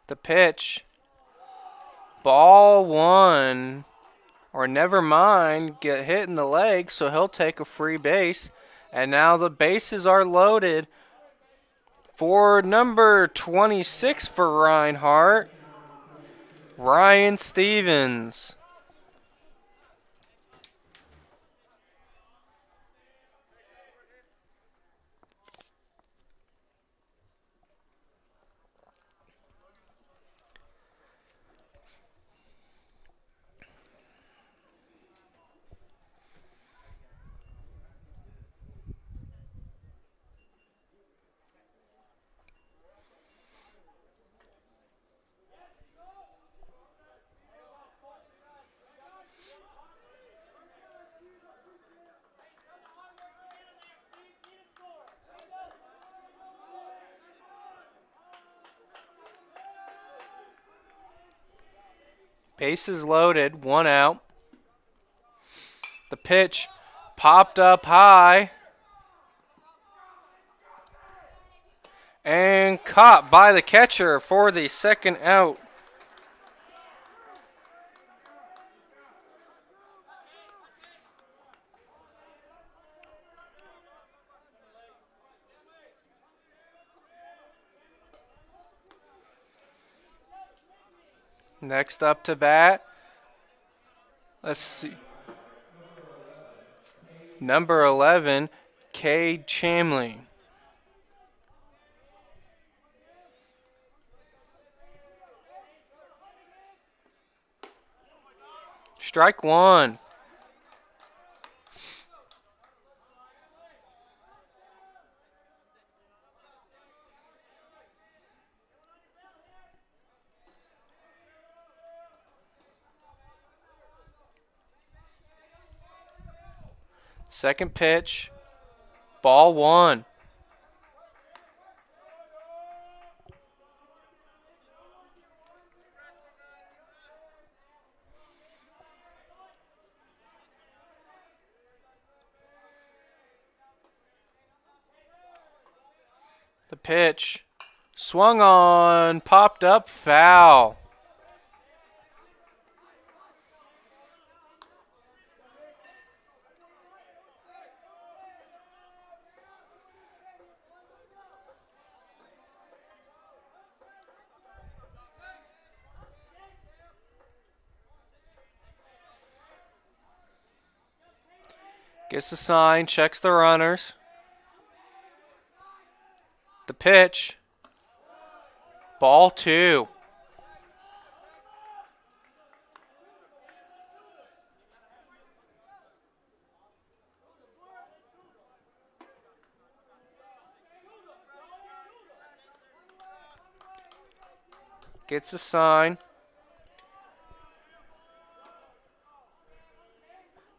The pitch. Ball 1. Or never mind, get hit in the leg, so he'll take a free base. And now the bases are loaded for number 26 for Reinhardt, Ryan Stevens. Bases loaded, 1 out. The pitch popped up high and caught by the catcher for the second out. Next up to bat, let's see. Number 11, Cade Chamley. Strike 1. Second pitch, ball 1. The pitch swung on, popped up, foul. Gets the sign, checks the runners. The pitch, ball 2. Gets a sign.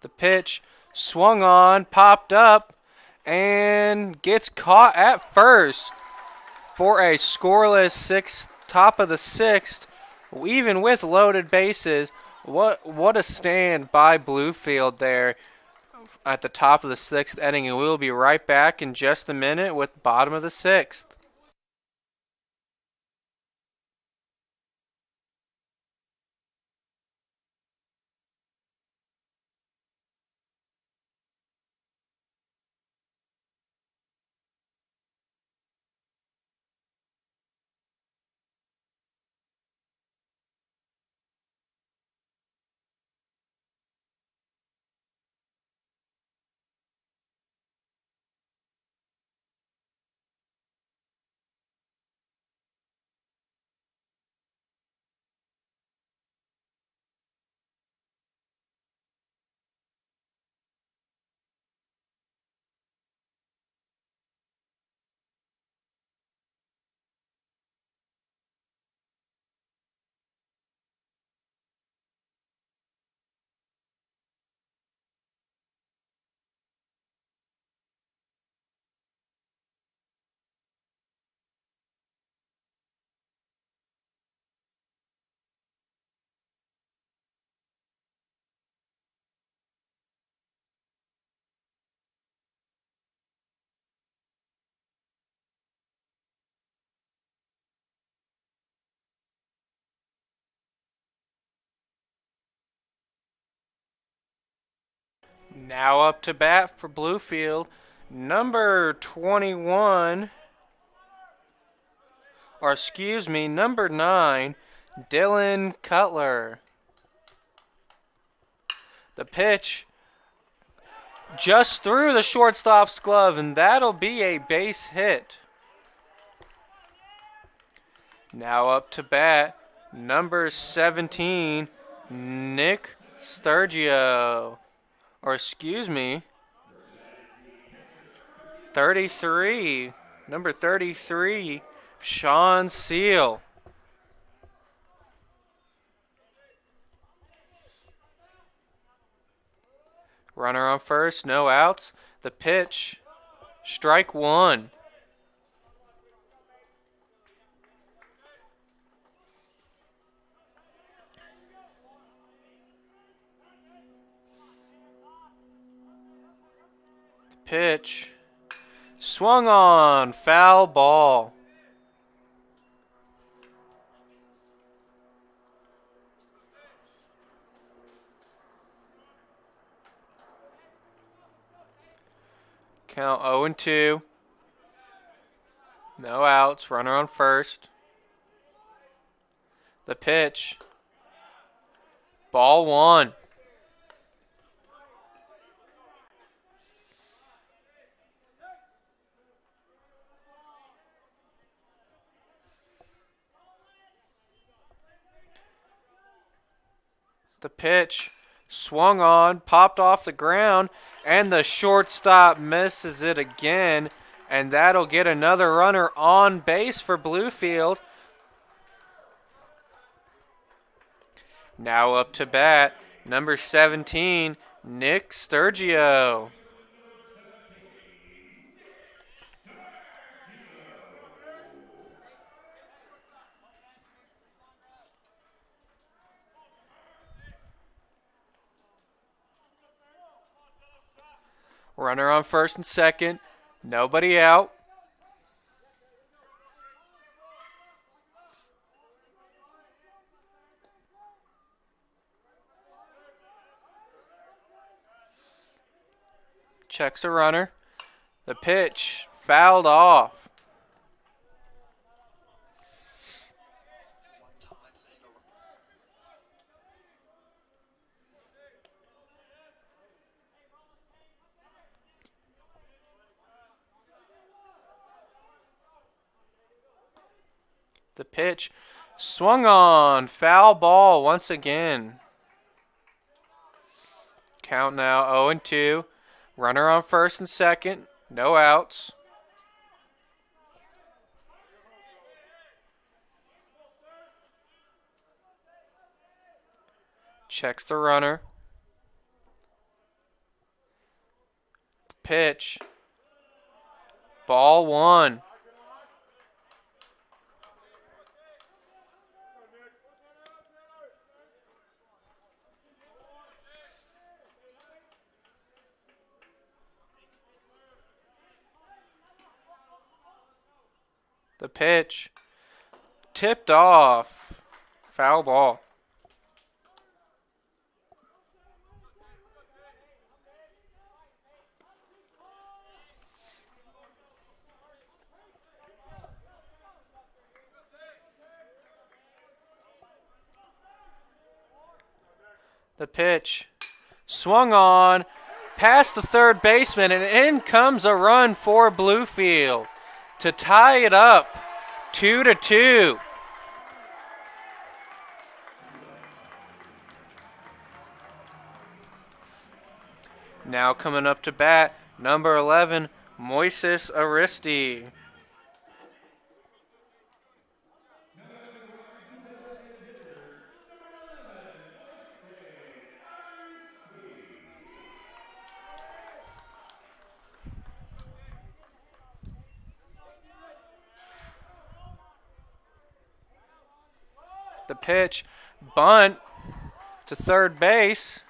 The pitch swung on, popped up, and gets caught at first for a scoreless top of the 6th, even with loaded bases. What a stand by Bluefield there at the top of the 6th inning, and we'll be right back in just a minute with bottom of the 6th. Now up to bat for Bluefield, number 21, or excuse me, number 9, Dylan Cutler. The pitch just through the shortstop's glove, and that'll be a base hit. Now up to bat, number 17, Nick Sturgio. Or excuse me, 33, number 33, Sean Seal. Runner on first, no outs. The pitch, strike 1. pitch. Swung on. Foul ball. Count 0-2. No outs. Runner on first. The pitch. Ball one. The pitch. Swung on. Popped off the ground. And the shortstop misses it again. And that'll get another runner on base for Bluefield. Now up to bat, number 17, Nick Sturgio. Runner on first and second. Nobody out. Checks a runner. The pitch fouled off. The pitch swung on. Foul ball once again. Count now 0-2. Runner on first and second. No outs. Checks the runner. Pitch. Ball one. The pitch tipped off. Foul ball. The pitch swung on past the third baseman, and in comes a run for Bluefield to tie it up 2-2. Now coming up to bat, number 11, Moises Aristi. The pitch, bunt to third base,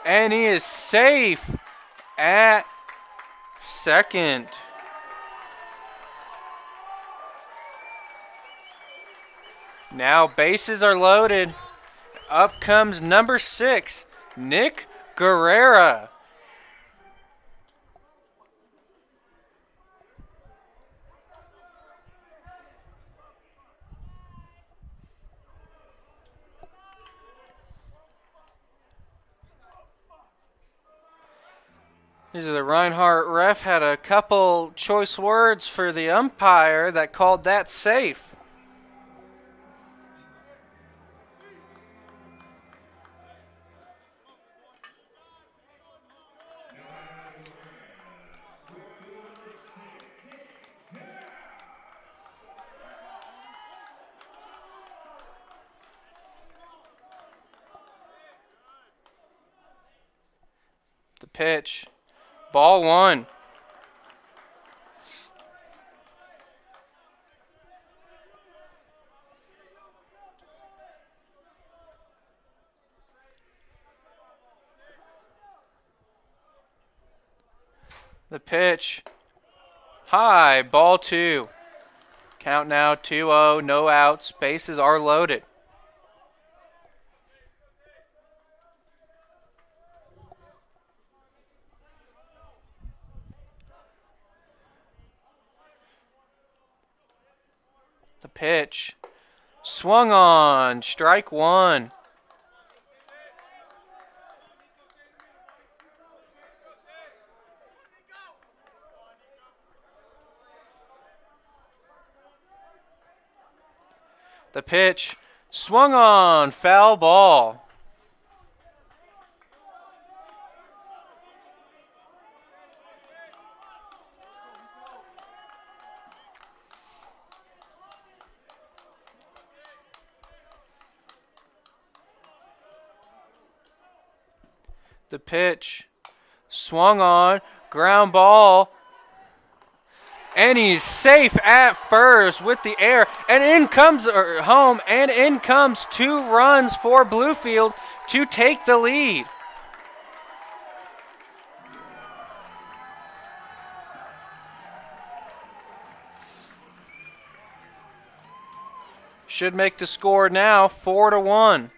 and he is safe at second. Now bases are loaded. Up comes number 6, Nick Guerrera. The Reinhardt ref had a couple choice words for the umpire that called that safe. The pitch. Ball one. The pitch. High. Ball 2. Count now 2-0. No outs. Bases are loaded. The pitch. Swung on. Strike 1. The pitch. Swung on. Foul ball. The pitch. Swung on. Ground ball. And he's safe at first with the air. And in comes home. And in comes 2 runs for Bluefield to take the lead. Should make the score now 4-1.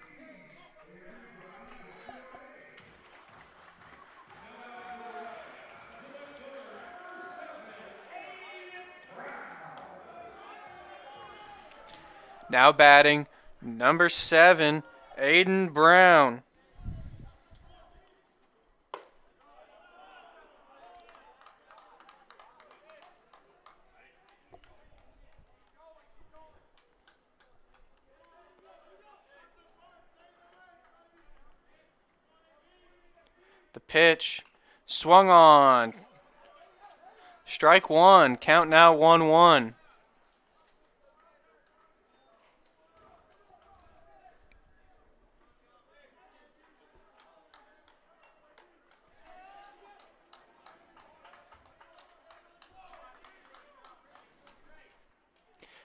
Now batting, number 7, Aiden Brown. The pitch, swung on. Strike 1, count now 1-1.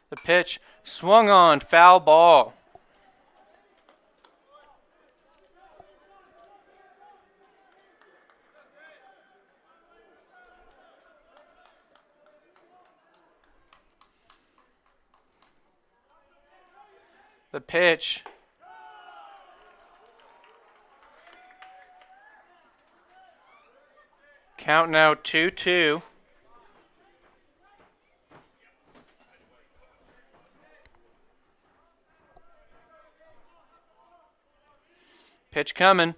The pitch, swung on, foul ball. The pitch. Count now 2-2. Pitch coming.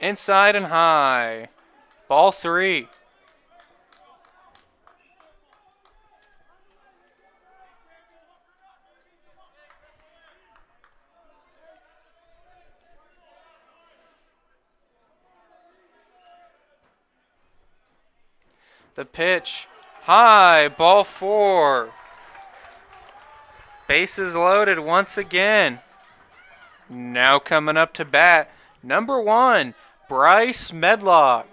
Inside and high. Ball 3. The pitch. High. Ball 4. Bases loaded once again. Now coming up to bat, number 1, Bryce Medlock.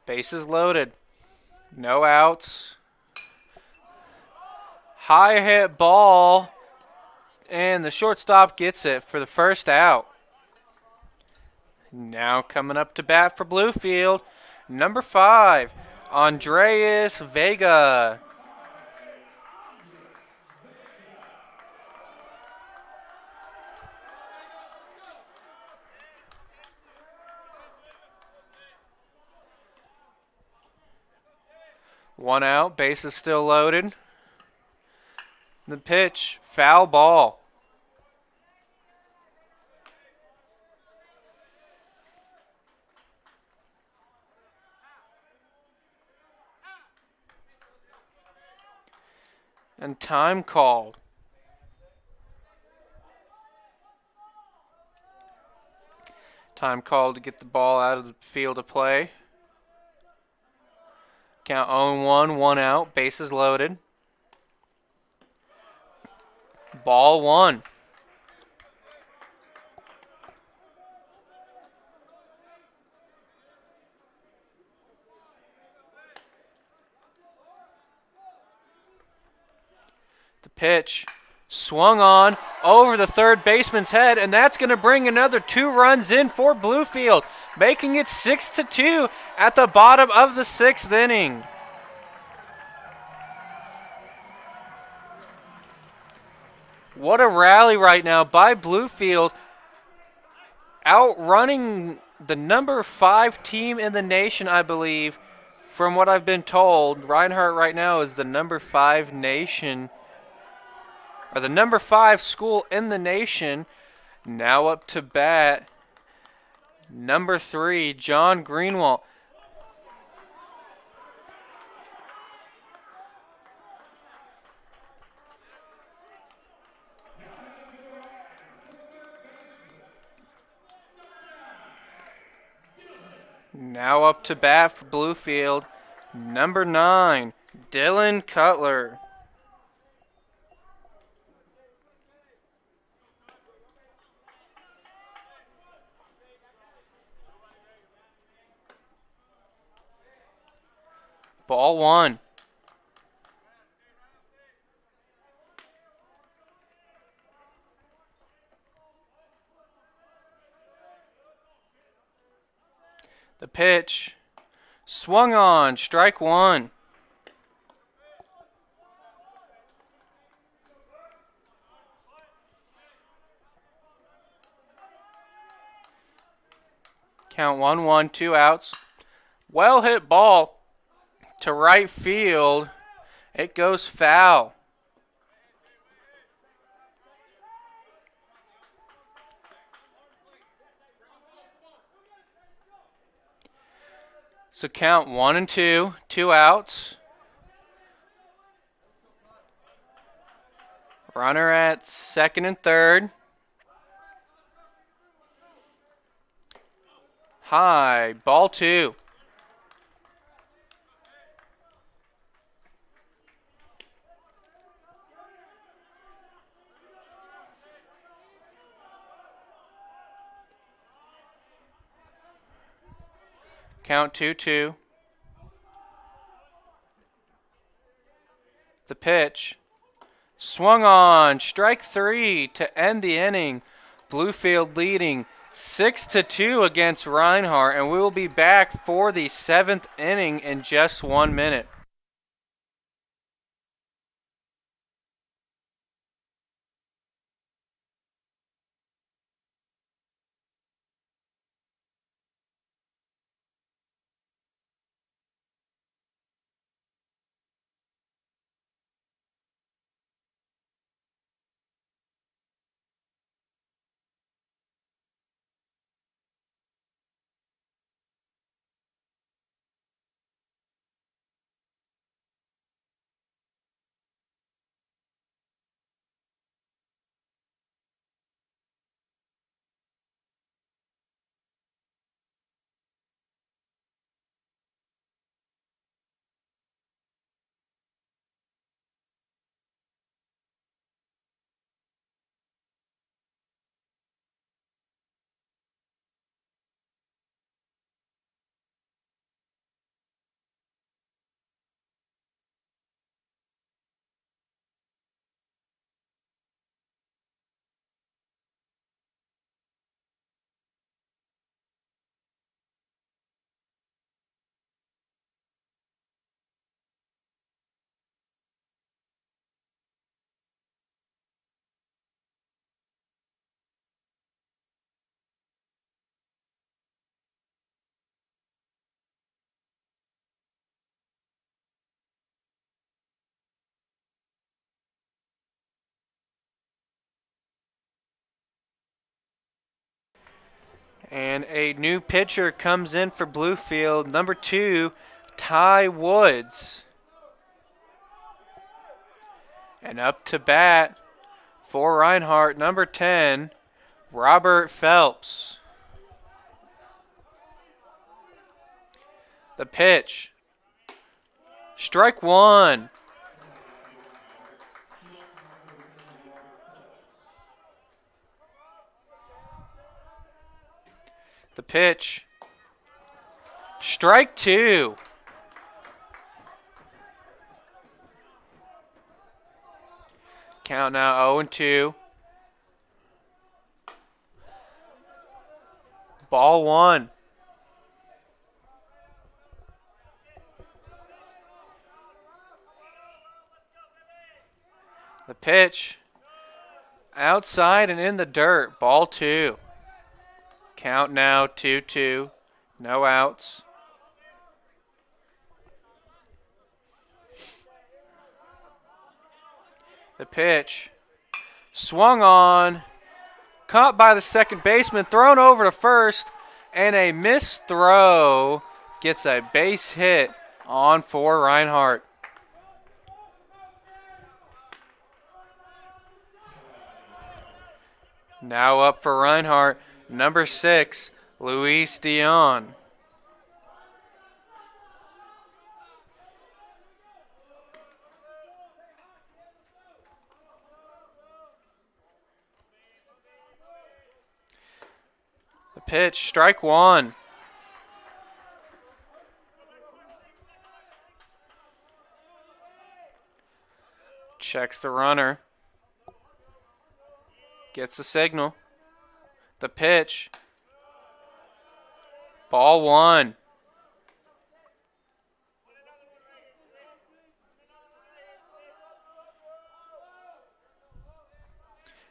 Bases loaded. No outs. High hit ball. And the shortstop gets it for the first out. Now coming up to bat for Bluefield, number 5, Andreas Vega. One out, base is still loaded. The pitch, foul ball. And time called. Time called to get the ball out of the field of play. Count 0-1, 1 out, bases loaded. Ball 1. Pitch swung on over the third baseman's head, and that's going to bring another 2 runs in for Bluefield, making it 6-2 at the bottom of the 6th inning. What a rally right now by Bluefield, outrunning the number 5 team in the nation, I believe. From what I've been told, Reinhardt right now is the number 5 nation, or the number 5 school in the nation. Now up to bat, number 3, John Greenwald. Now up to bat for Bluefield, number 9, Dylan Cutler. Ball 1. The pitch swung on, strike 1. Count 1-1, 2 outs. Well hit ball to right field. It goes foul. So count 1-2, 2 outs. Runner at second and third. High, ball 2. Count 2-2. The pitch swung on, strike 3 to end the inning. Bluefield leading 6-2 against Reinhardt, and we will be back for the 7th inning in just 1 minute. And a new pitcher comes in for Bluefield, number 2, Ty Woods. And up to bat for Reinhardt, number 10, Robert Phelps. The pitch, strike 1. The pitch, strike 2. Count now 0-2. Ball one. The pitch. Outside and in the dirt. Ball two. Count now 2-2. No outs. The pitch. Swung on. Caught by the second baseman. Thrown over to first. And a missed throw gets a base hit on for Reinhardt. Now up for Reinhardt, number 6, Luis Dion. The pitch, strike one. Checks the runner. Gets the signal. The pitch. Ball one.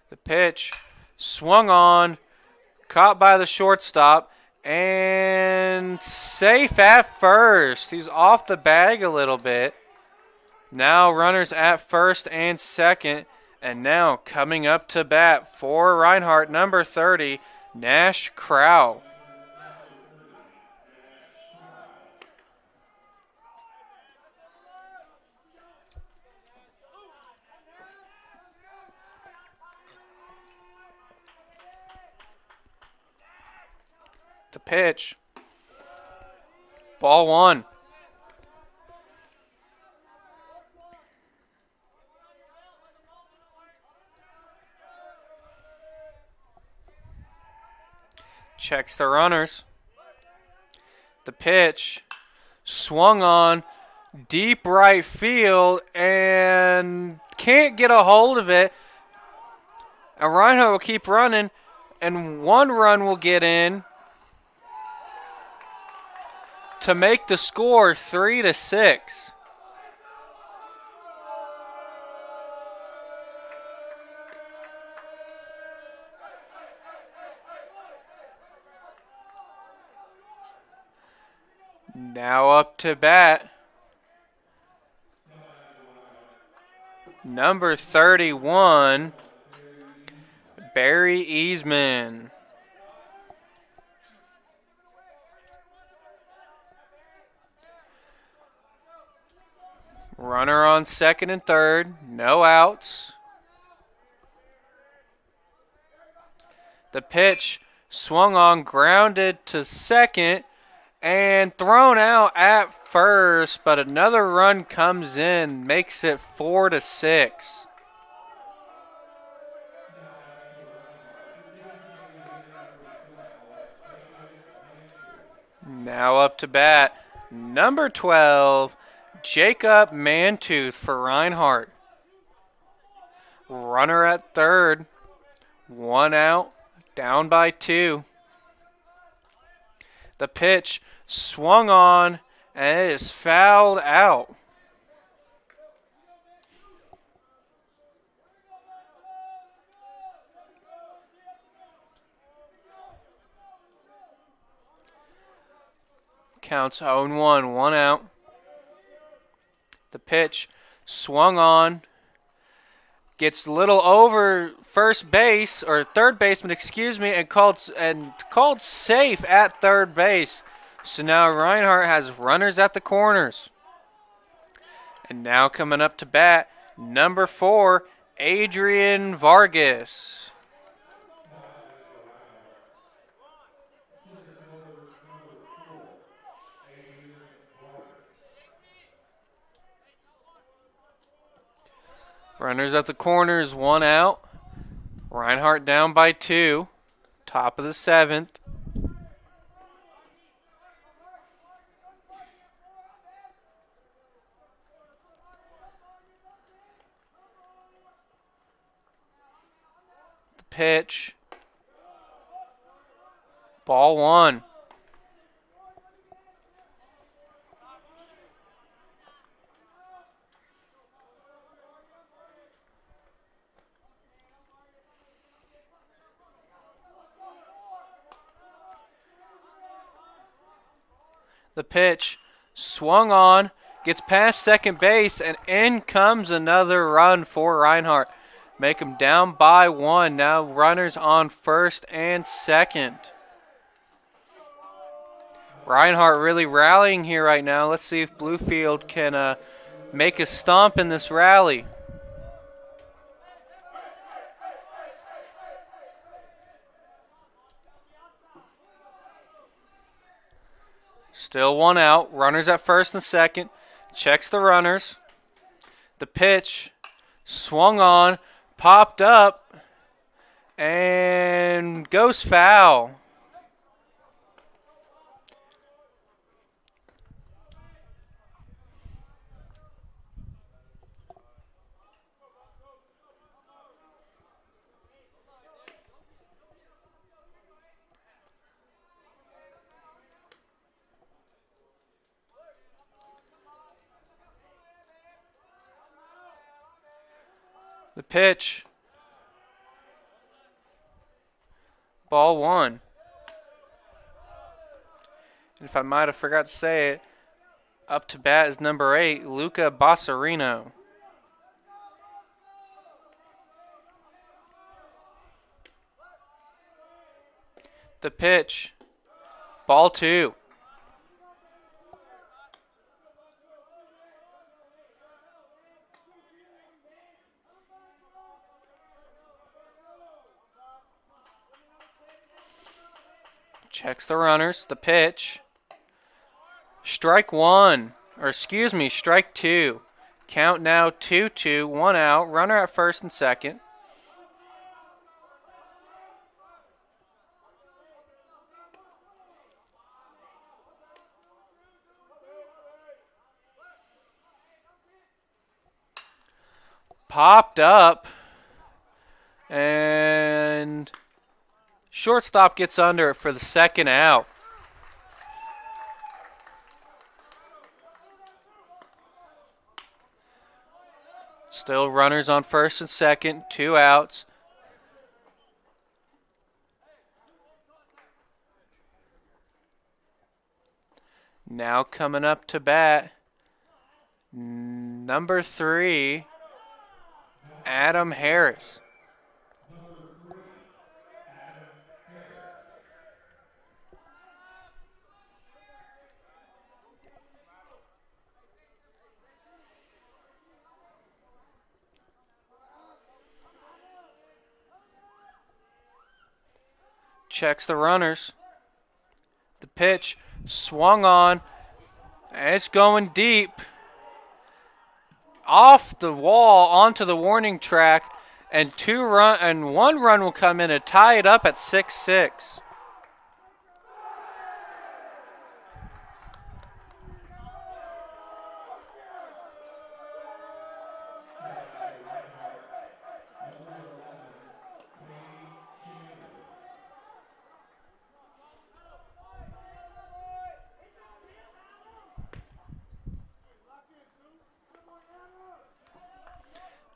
The pitch. Swung on. Caught by the shortstop. And safe at first. He's off the bag a little bit. Now runners at first and second. And now coming up to bat for Reinhardt, number 30, Nash Crow. The pitch. Ball one. Checks the runners. The pitch. Swung on. Deep right field. And can't get a hold of it. And Reinhardt will keep running. And one run will get in to make the score 3-6. Now up to bat, number 31, Barry Easman. Runner on second and third, no outs. The pitch swung on, grounded to second, and thrown out at first, but another run comes in, makes it 4-6. Now up to bat, number 12, Jacob Mantooth for Reinhardt. Runner at third, one out, down by 2. The pitch swung on, and it is fouled out. Counts 0-1, one out. The pitch swung on, gets a little over first base, or third baseman, excuse me, and called safe at third base. So now Reinhardt has runners at the corners. And now coming up to bat, number 4, Adrian Vargas. Runners at the corners, one out. Reinhardt down by 2. Top of the 7th. pitch. Ball one. The pitch swung on, gets past second base, and in comes another run for Reinhardt. Make him down by one. Now runners on first and second. Reinhardt really rallying here right now. Let's see if Bluefield can make a stomp in this rally. Still one out. Runners at first and second. Checks the runners. The pitch swung on, popped up, and goes foul. The pitch. Ball one. And if I might have forgot to say it, up to bat is number 8, Luca Bossarino. The pitch. Ball two. Checks the runners. The pitch. Strike one. Or excuse me, strike two. Count now 2-2. One out. Runner at first and second. Popped up. And shortstop gets under it for the second out. Still runners on first and second, 2 outs. Now coming up to bat, number 3, Adam Harris. Checks the runners. The pitch swung on. And it's going deep. Off the wall onto the warning track. And one run will come in to tie it up at 6-6.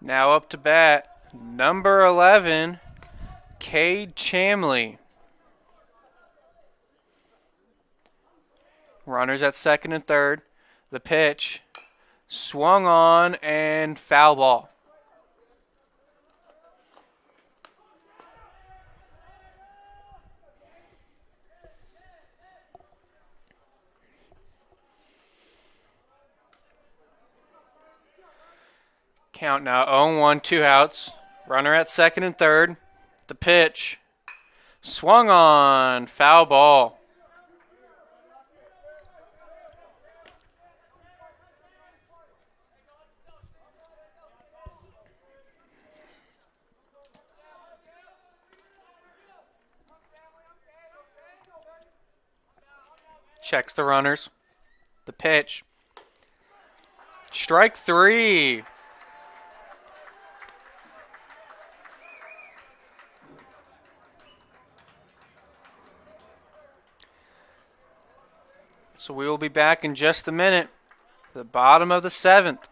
Now up to bat, number 11, Cade Chamley. Runners at second and third. The pitch swung on and foul ball. Count now 0-1, 2 outs. Runner at second and third. The pitch swung on, foul ball. Checks the runners. The pitch. Strike 3. So we will be back in just a minute. The bottom of the 7th.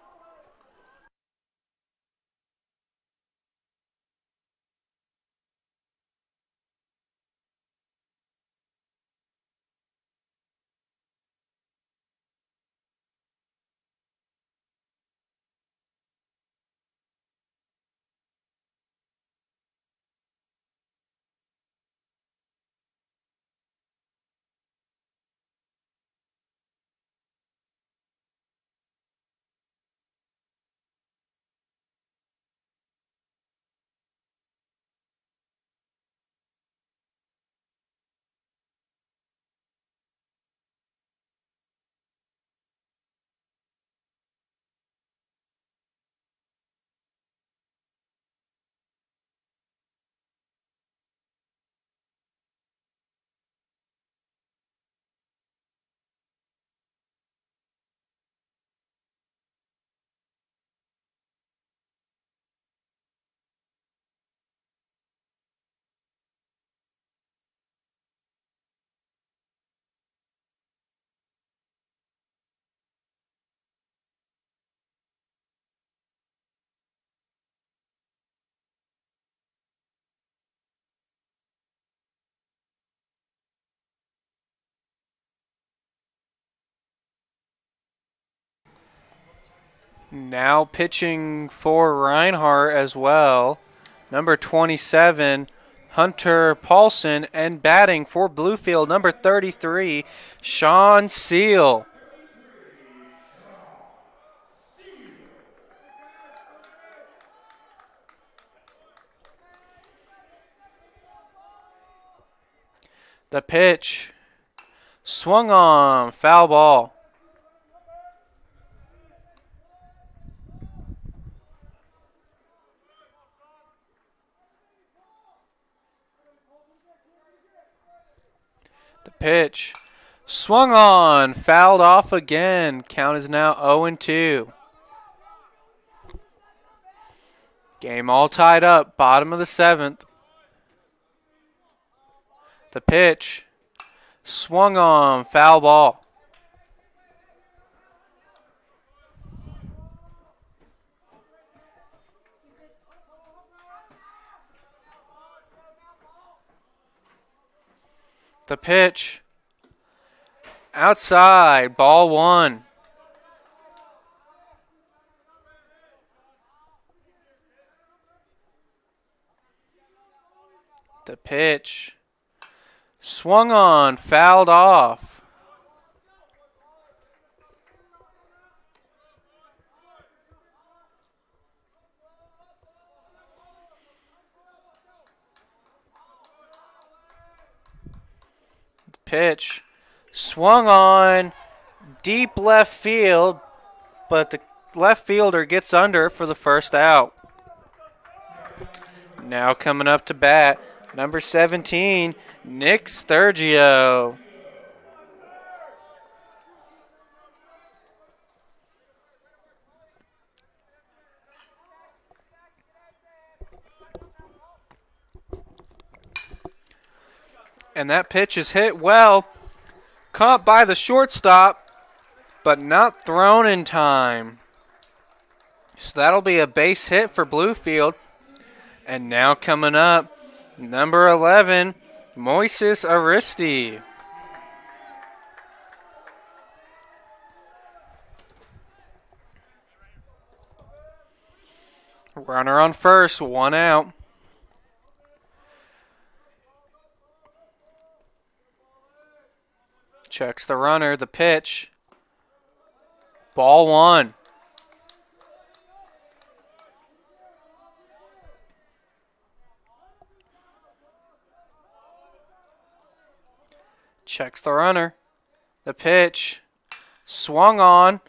Now pitching for Reinhardt as well. Number 27, Hunter Paulson, and batting for Bluefield, number 33, Sean Seal. The pitch swung on, foul ball. The pitch swung on, fouled off again. Count is now 0-2. Game all tied up, bottom of the 7th. The pitch swung on, foul ball. The pitch outside, ball 1. The pitch swung on, fouled off. The pitch swung on, deep left field, but the left fielder gets under for the first out. Now coming up to bat, number 17, Nick Sturgio. And that pitch is hit well. Caught by the shortstop, but not thrown in time. So that'll be a base hit for Bluefield. And now coming up, number 11, Moises Aristi. Runner on first, 1 out. Checks the runner, the pitch. Ball 1. Checks the runner, the pitch. Swung on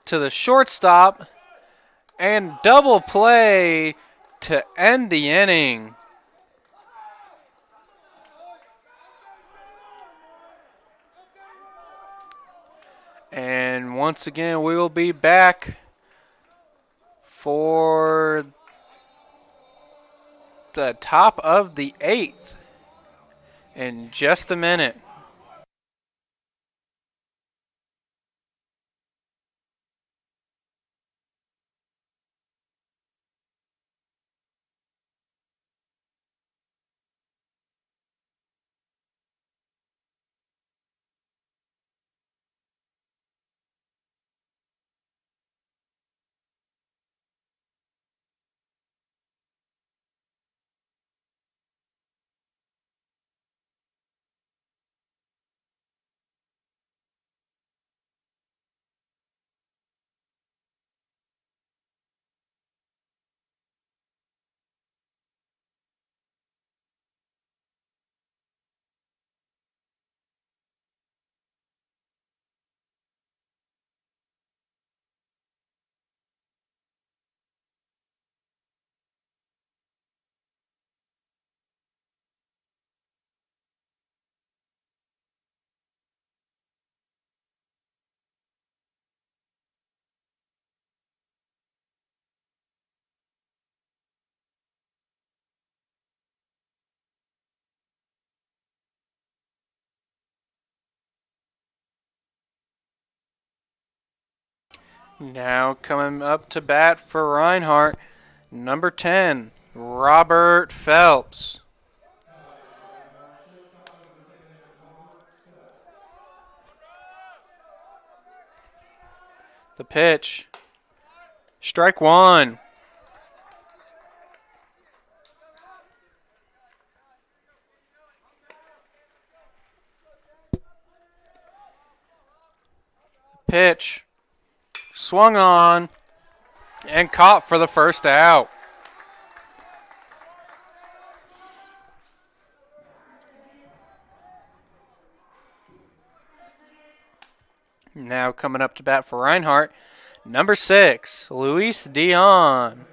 to the shortstop. And double play to end the inning. And once again, we will be back for the top of the 8th in just a minute. Now coming up to bat for Reinhardt, number 10, Robert Phelps. The pitch. Strike one. Pitch. Swung on and caught for the first out. Now coming up to bat for Reinhardt, number 6, Luis Dion.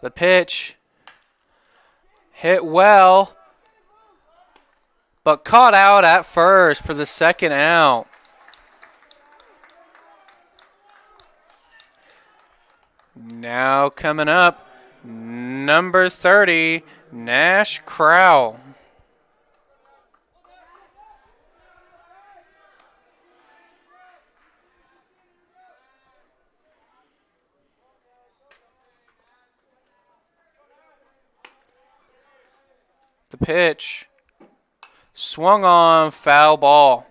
The pitch hit well, but caught out at first for the second out. Now coming up, number 30, Nash Crowell. The pitch swung on, foul ball.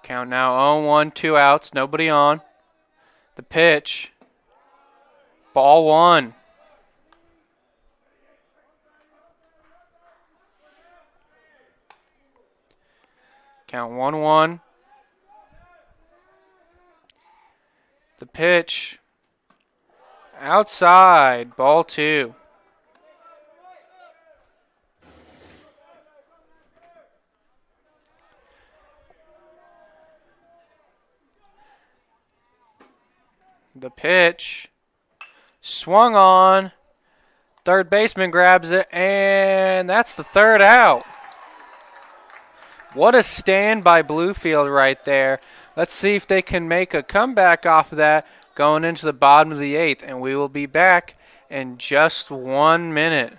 Count now 0-1, 2 outs, nobody on. The pitch, ball one. Count 1-1. The pitch, outside, ball two. The pitch swung on. Third baseman grabs it, and that's the third out. What a stand by Bluefield right there. Let's see if they can make a comeback off of that going into the bottom of the 8th, and we will be back in just 1 minute.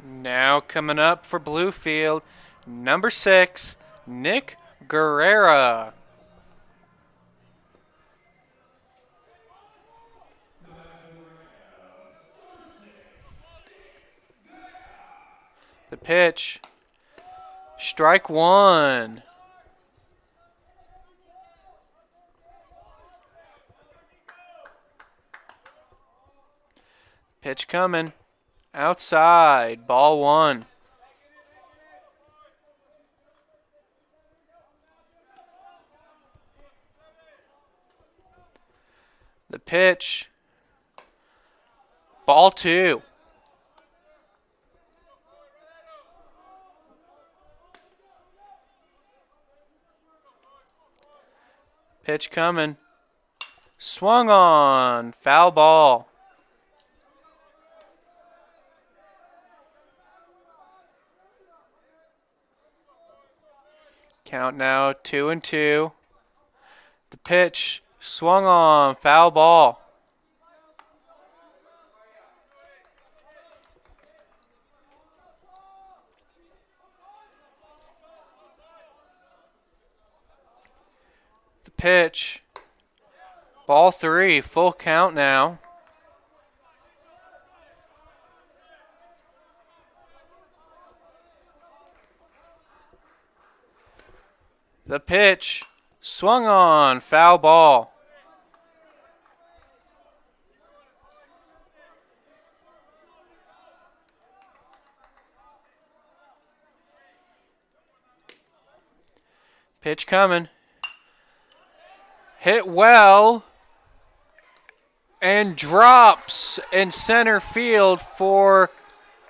Now coming up for Bluefield, number 6, Nick Guerrera. The pitch, strike one. Pitch coming. Outside, ball one. The pitch, ball two. Pitch coming. Swung on, foul ball. Count now 2-2. The pitch swung on, foul ball. The pitch, ball 3, full count now. The pitch swung on, foul ball. Pitch coming. Hit well and drops in center field for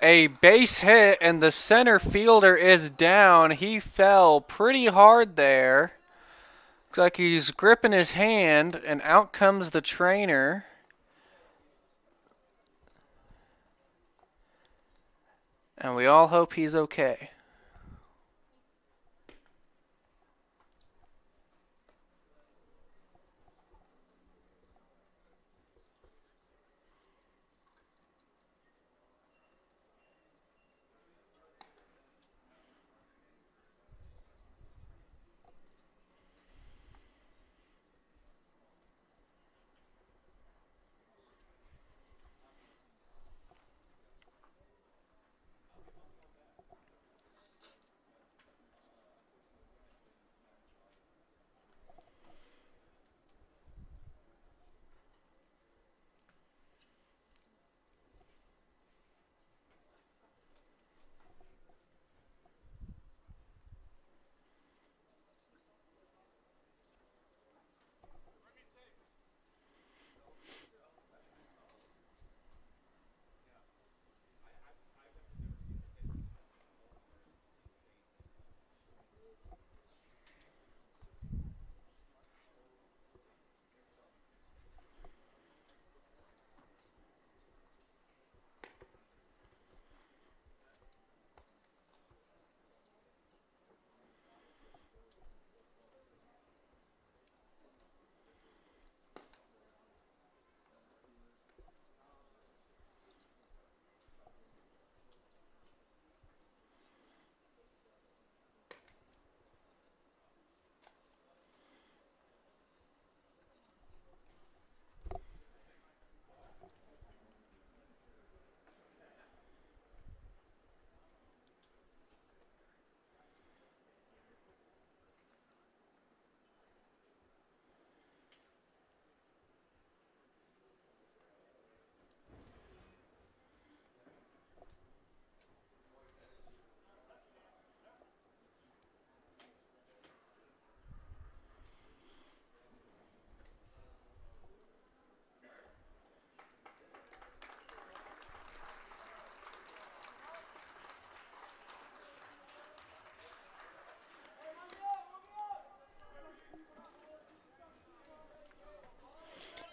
a base hit, and the center fielder is down. He fell pretty hard there. Looks like he's gripping his hand, and out comes the trainer. And we all hope he's okay.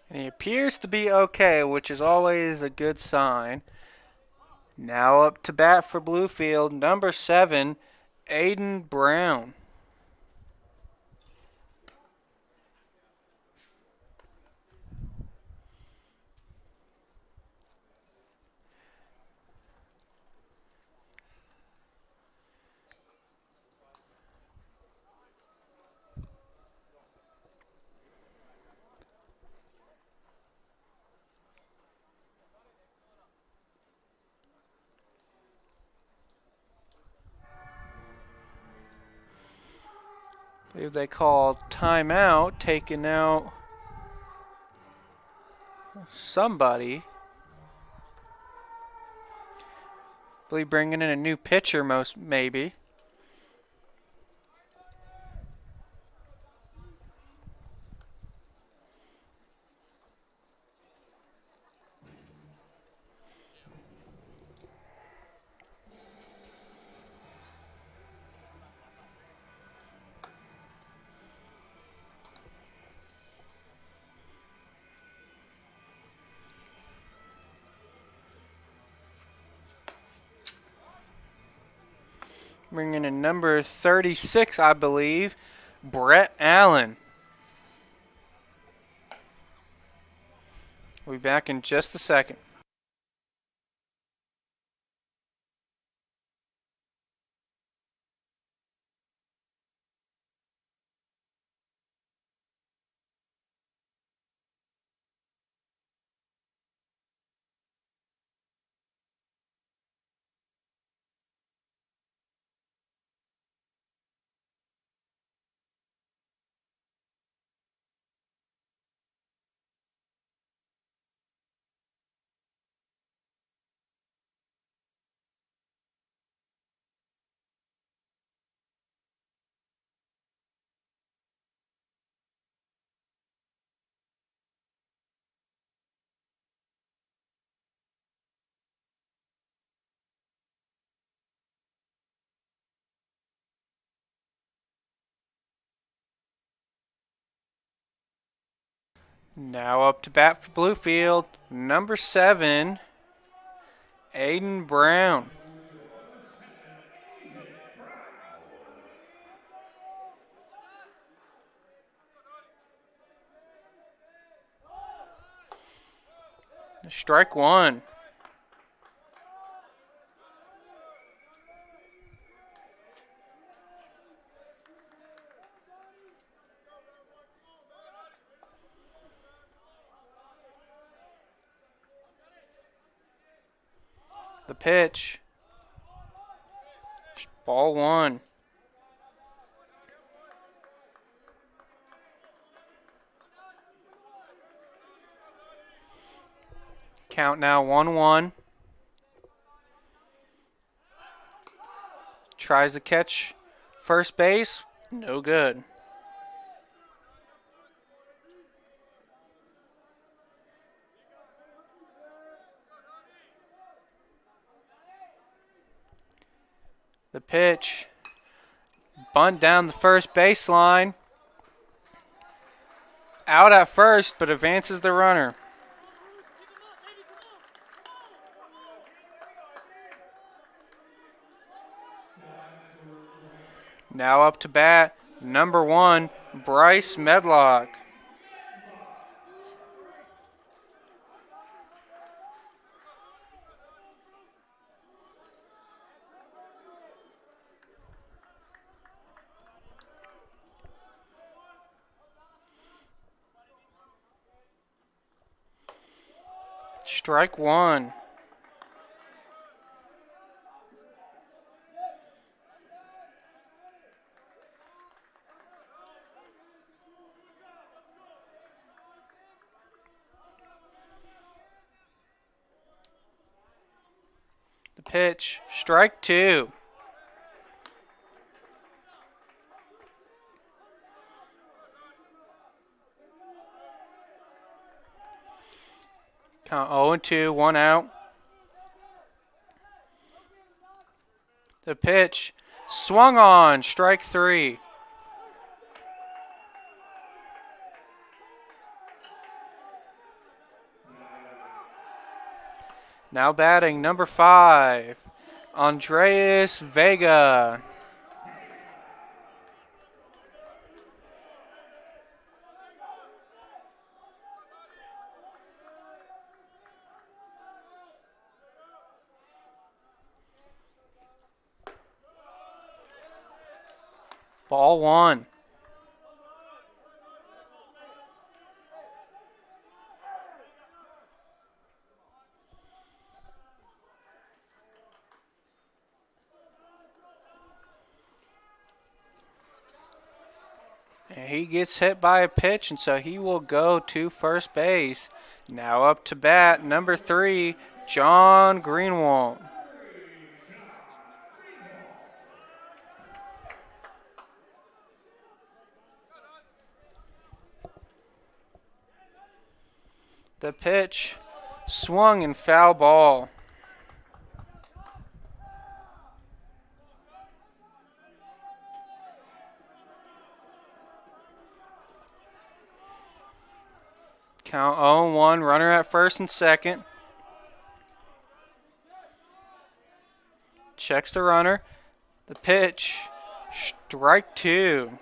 And he appears to be okay, which is always a good sign. Now up to bat for Bluefield, number 7, Aiden Brown. I believe they call timeout, taking out somebody. I believe bringing in a new pitcher, maybe. Bringing in number 36, I believe, Brett Allen. We'll be back in just a second. Now up to bat for Bluefield, number 7, Aiden Brown. Strike one. The pitch. Ball one. Count now 1-1. Tries to catch first base. No good. The pitch. Bunt down the first baseline. Out at first, but advances the runner. Now up to bat, number 1, Bryce Medlock. Strike one. The pitch, strike two. Count 0-2, 1 out. The pitch, swung on, strike three. Now batting, number 5, Andreas Vega. Ball one. And he gets hit by a pitch, and so he will go to first base. Now up to bat, number 3, John Greenwald. The pitch, swung and foul ball. Count 0-1, runner at first and second. Checks the runner. The pitch. Strike two.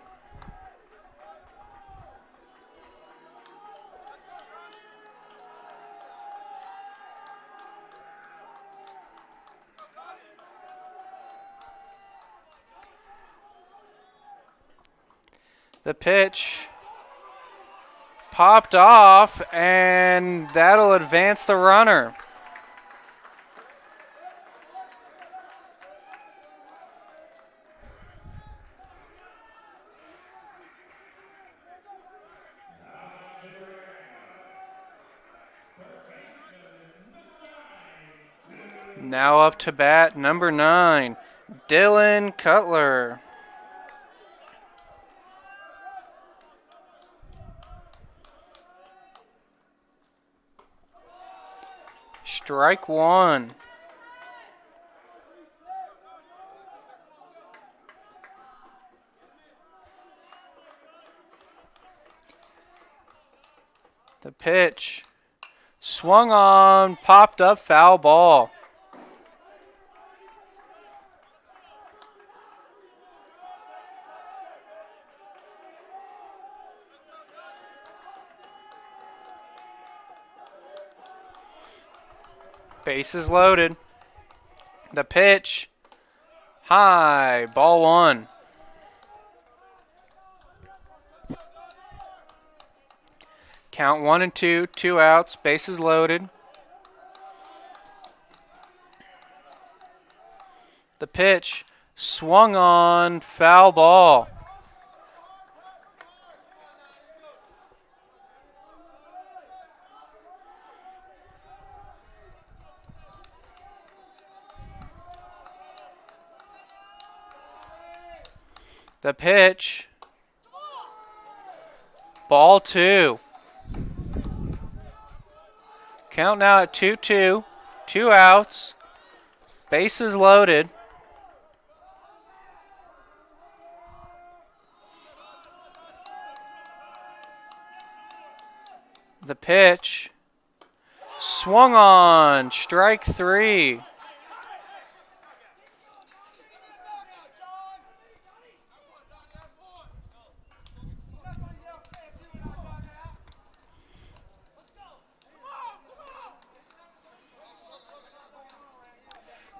The pitch popped off, and that'll advance the runner. Now up to bat, number 9, Dylan Cutler. Strike one. The pitch swung on, popped up, foul ball. Bases loaded. The pitch high, ball one. Count 1 and 2, 2 outs, bases loaded. The pitch swung on, foul ball. The pitch, ball two. Count now at 2-2, 2 outs, bases loaded. The pitch swung on, strike three.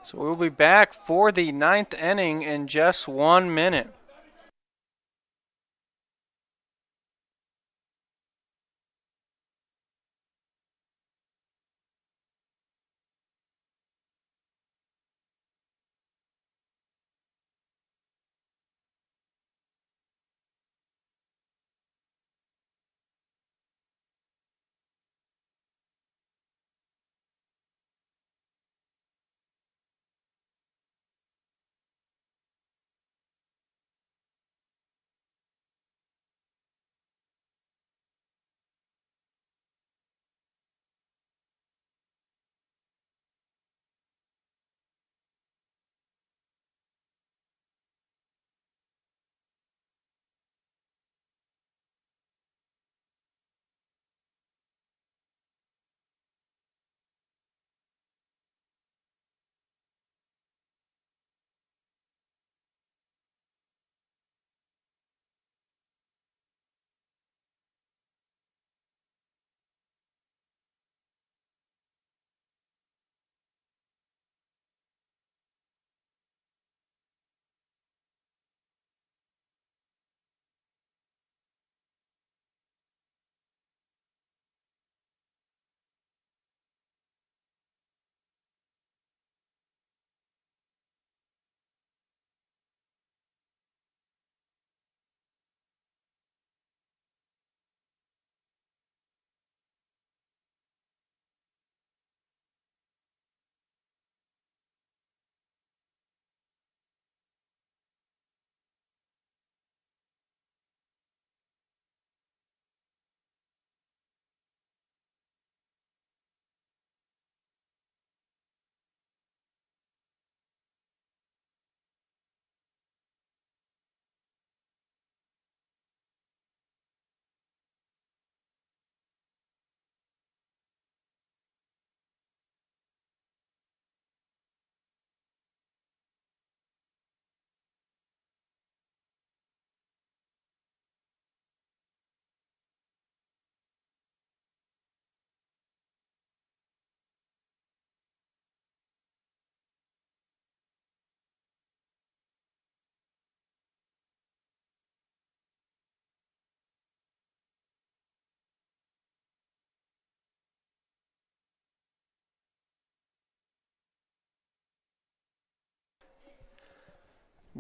So we'll be back for the 9th inning in just 1 minute.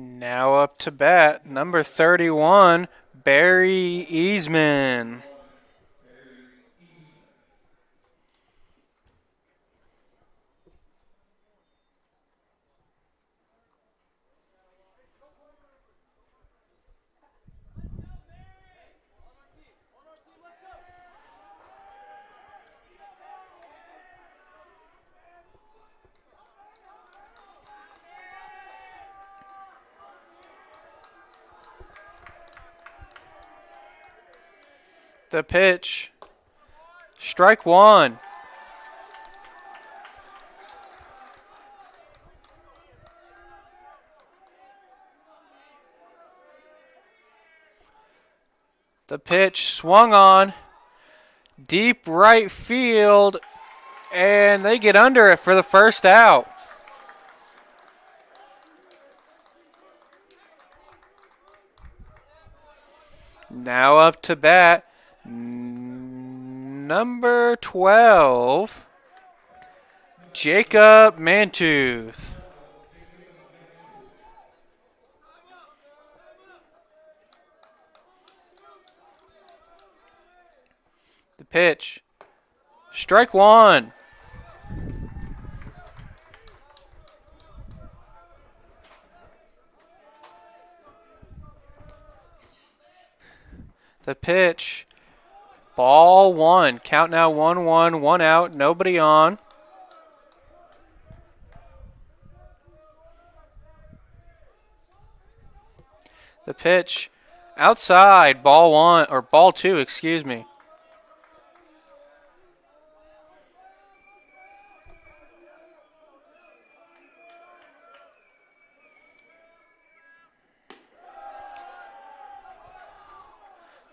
Now up to bat, number 31, Barry Easman. The pitch. Strike one. The pitch swung on. Deep right field. And they get under it for the first out. Now up to bat, number 12, Jacob Mantooth. The pitch. Strike one. The pitch. Ball one. Count now 1-1, 1 out, nobody on. The pitch. Outside. Ball one, or ball two, excuse me.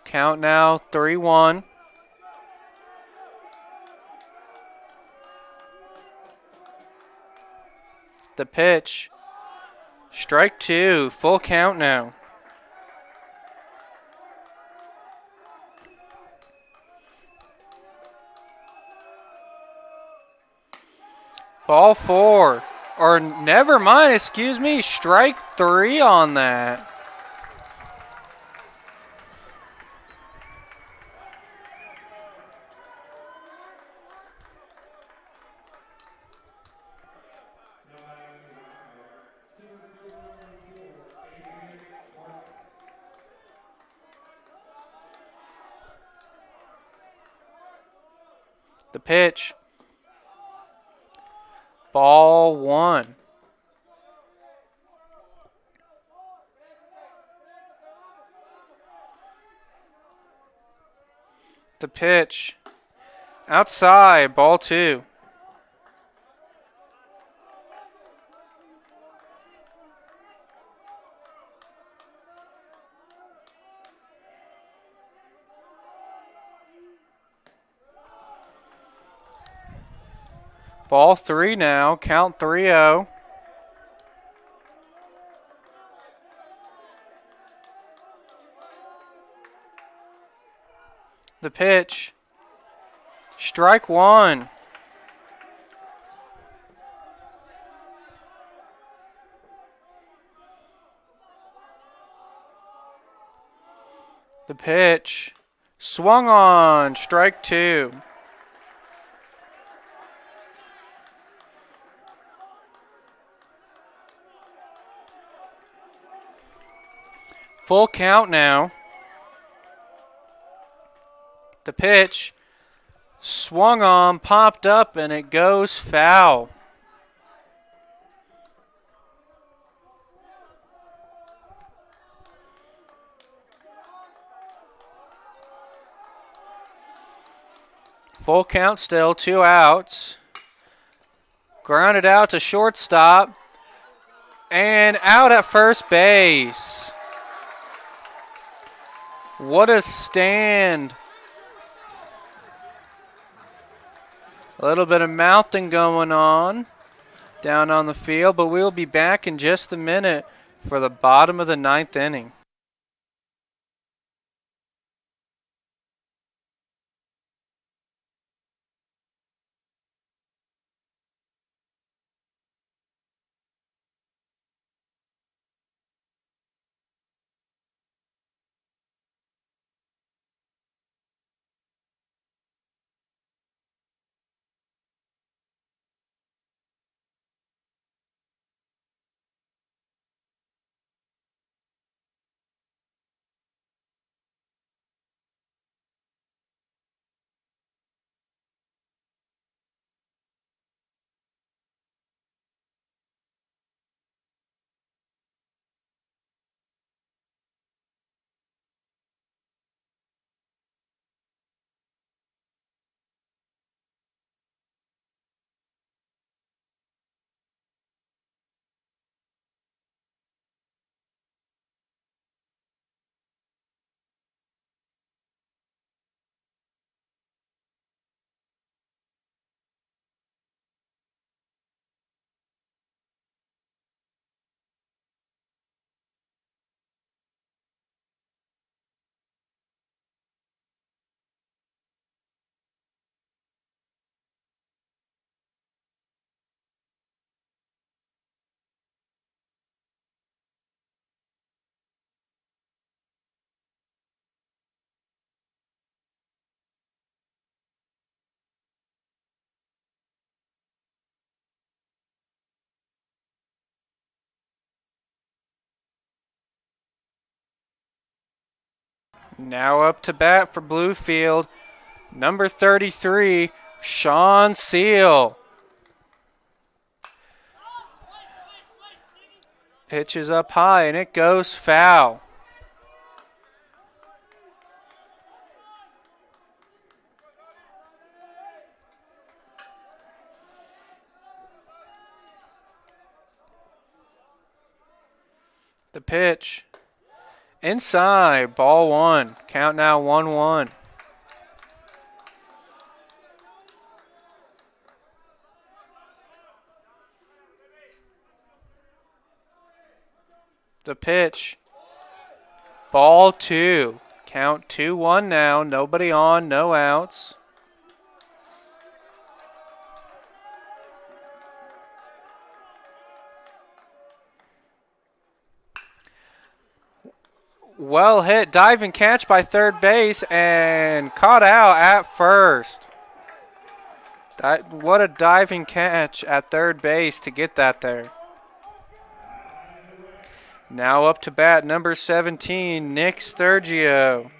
Count now 3-1. The pitch. Strike two. Full count now. Ball four. Or never mind, excuse me. Strike three on that. The pitch. Ball one. The pitch. Outside. Ball two. Ball three now. Count 3-0. The pitch. Strike one. The pitch. Swung on. Strike two. Full count now. The pitch. Swung on, popped up, and it goes foul. Full count still, 2 outs. Grounded out to shortstop. And out at first base. What a stand. A little bit of mouthing going on down on the field, but we'll be back in just a minute for the bottom of the 9th inning. Now up to bat for Bluefield, number 33, Sean Seal. Pitch is up high, and it goes foul. The pitch. Inside, ball one. Count now 1-1. The pitch. Ball two. Count 2-1 now. Nobody on, no outs. Well hit, diving catch by third base and caught out at first. What a diving catch at third base to get that there. Now up to bat, number 17, Nick Sturgio.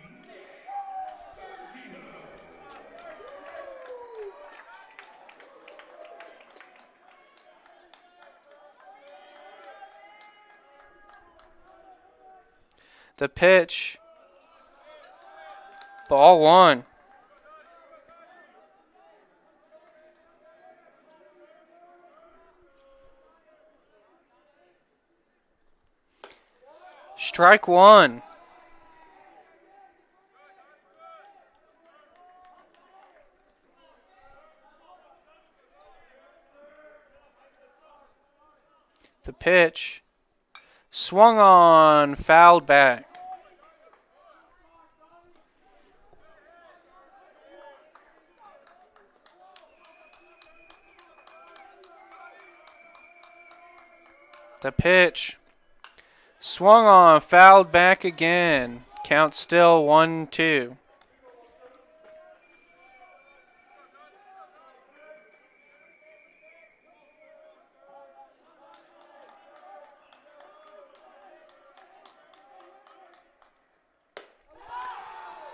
The pitch. Ball one. Strike one. The pitch. Swung on, fouled back. The pitch. Swung on, fouled back again. Count still 1-2.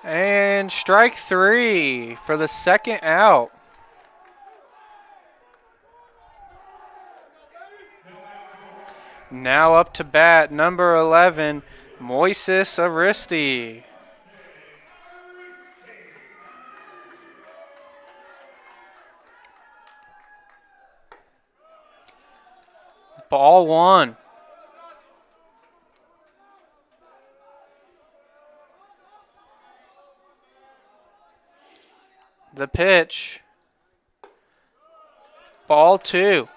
And strike three for the second out. Now up to bat, number 11, Moises Aristi. Ball one. The pitch. Ball two.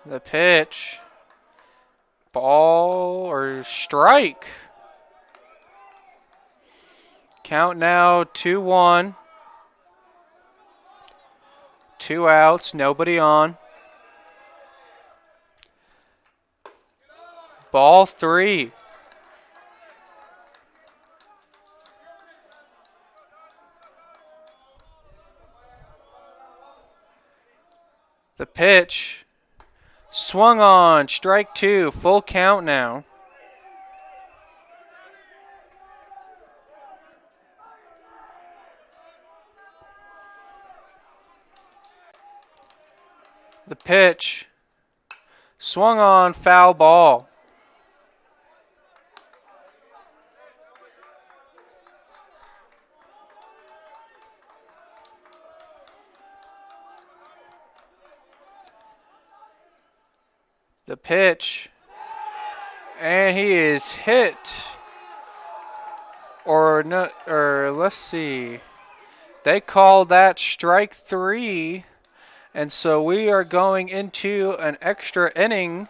The pitch. Ball or strike. Count now 2-1. 2 outs, nobody on. Ball three. The pitch. Swung on, strike two, full count now. The pitch. Swung on, foul ball. The pitch. And he is hit. Or not, or let's see. They called that strike three. And so we are going into an extra inning.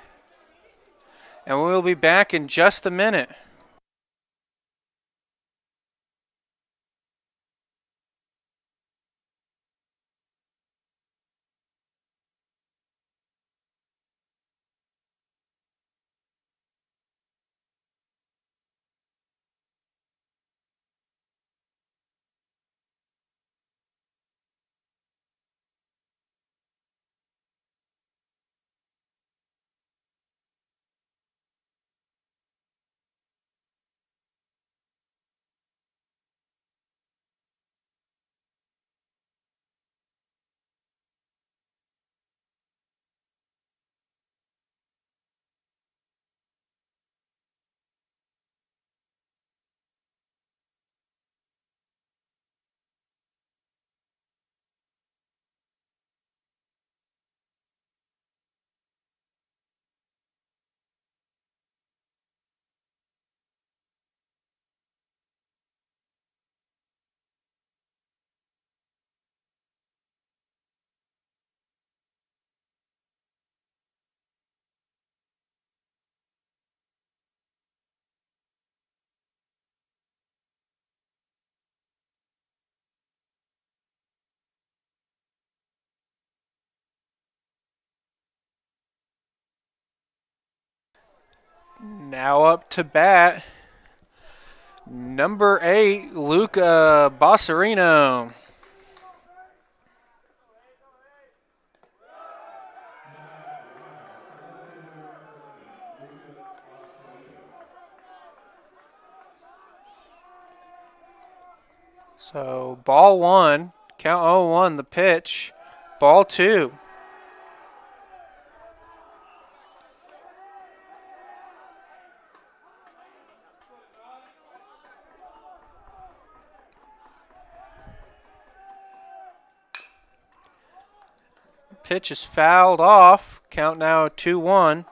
And we'll be back in just a minute. Now up to bat, number 8, Luca Bossarino. So ball 1, count 0-1, the pitch. Ball 2. Pitch is fouled off. Count now 2-1.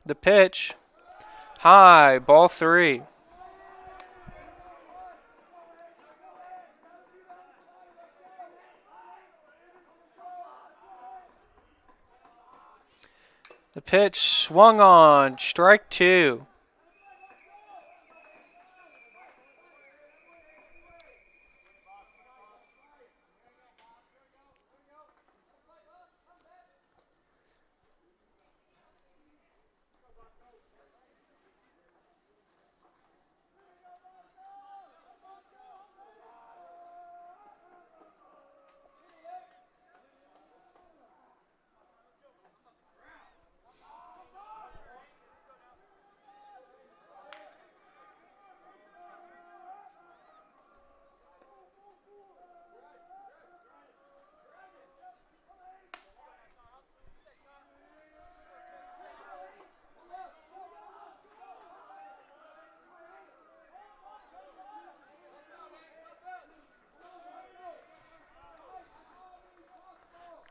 The pitch, high, ball 3. The pitch swung on, strike 2.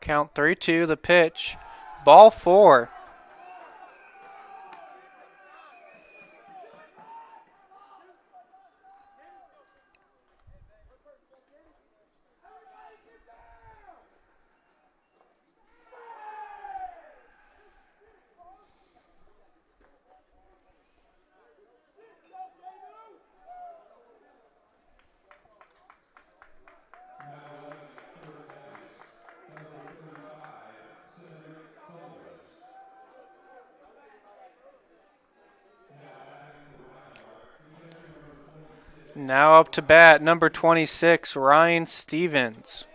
Count 3-2, the pitch, ball 4. Now up to bat, number 26, Ryan Stevens.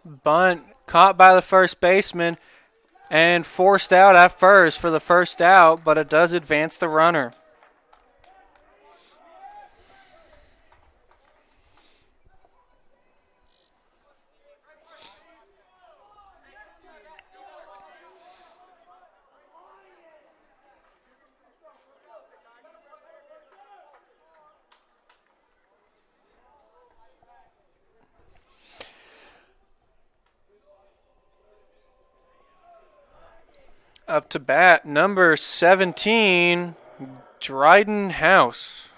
Bunt caught by the first baseman and forced out at first for the first out, but it does advance the runner. Up to bat, number 17, Dryden House.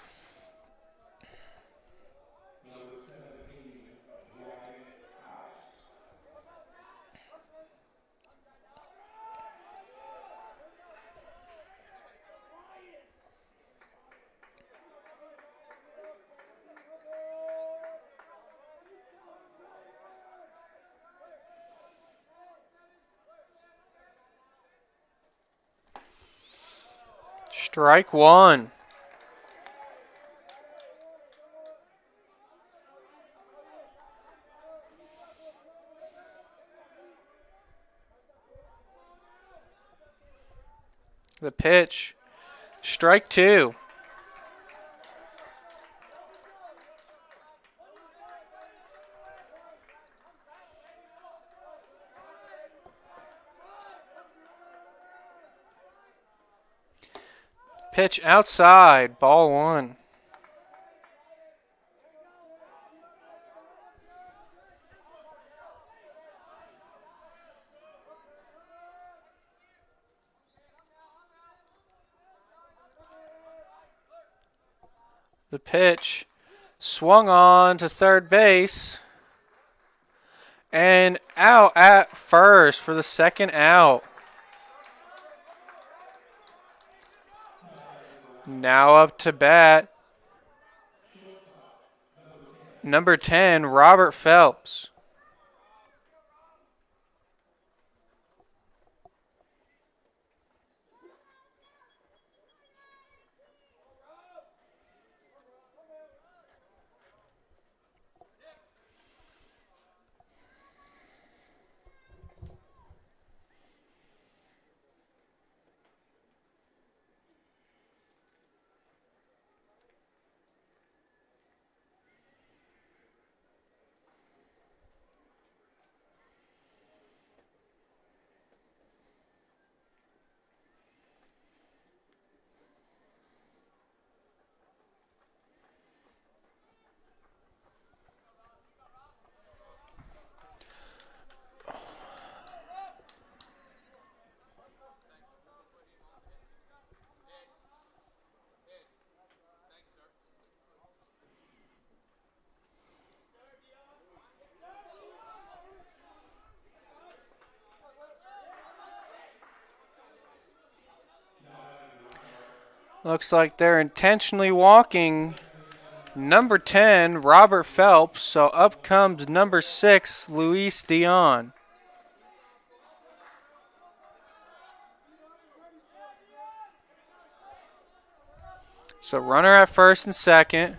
Strike 1. The pitch, strike 2. Pitch outside, ball 1. The pitch, Swung on to third base. And out at first for the second out. Now up to bat, number 10, Robert Phelps. Looks like they're intentionally walking number 10, Robert Phelps. So up comes number 6, Luis Dion. So runner at first and second.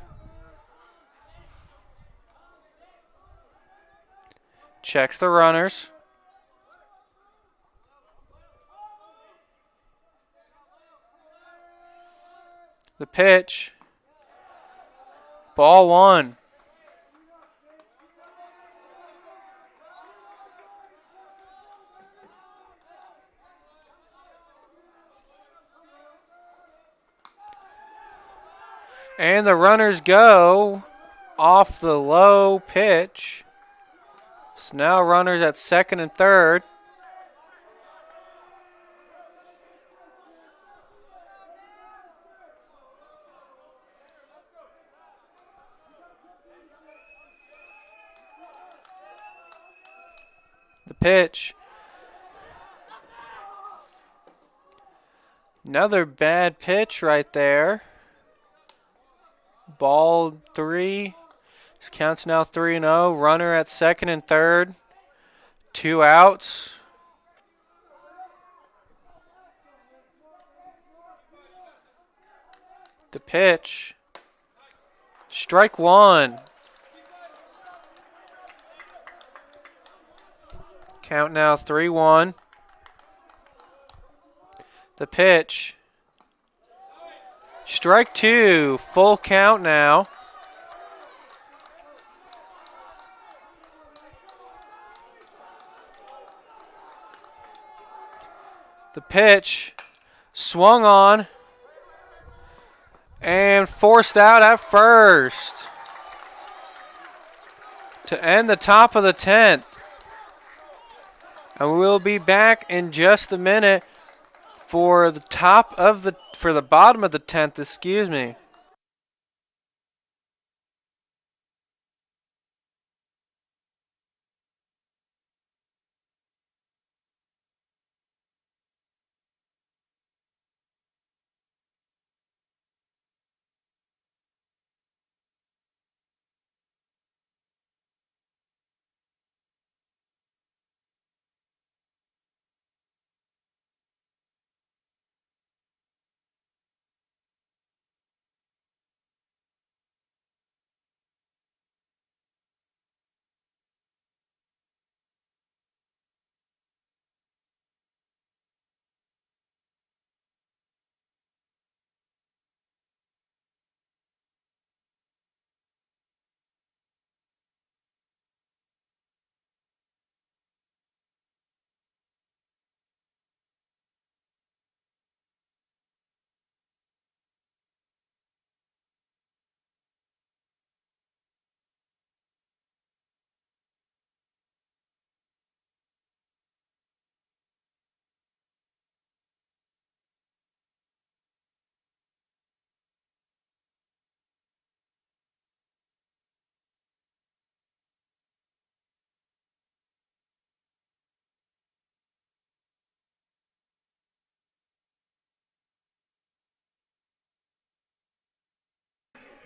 Checks the runners. The pitch. Ball one. And the runners go off the low pitch. So now runners at second and third. The pitch. Another bad pitch right there. Ball three. This counts now 3-0. Runner at second and third. 2 outs. The pitch. Strike one. Count now 3-1. The pitch. Strike two. Full count now. The pitch. Swung on. And forced out at first. To end the top of the 10th. And we'll be back in just a minute for the bottom of the 10th, excuse me.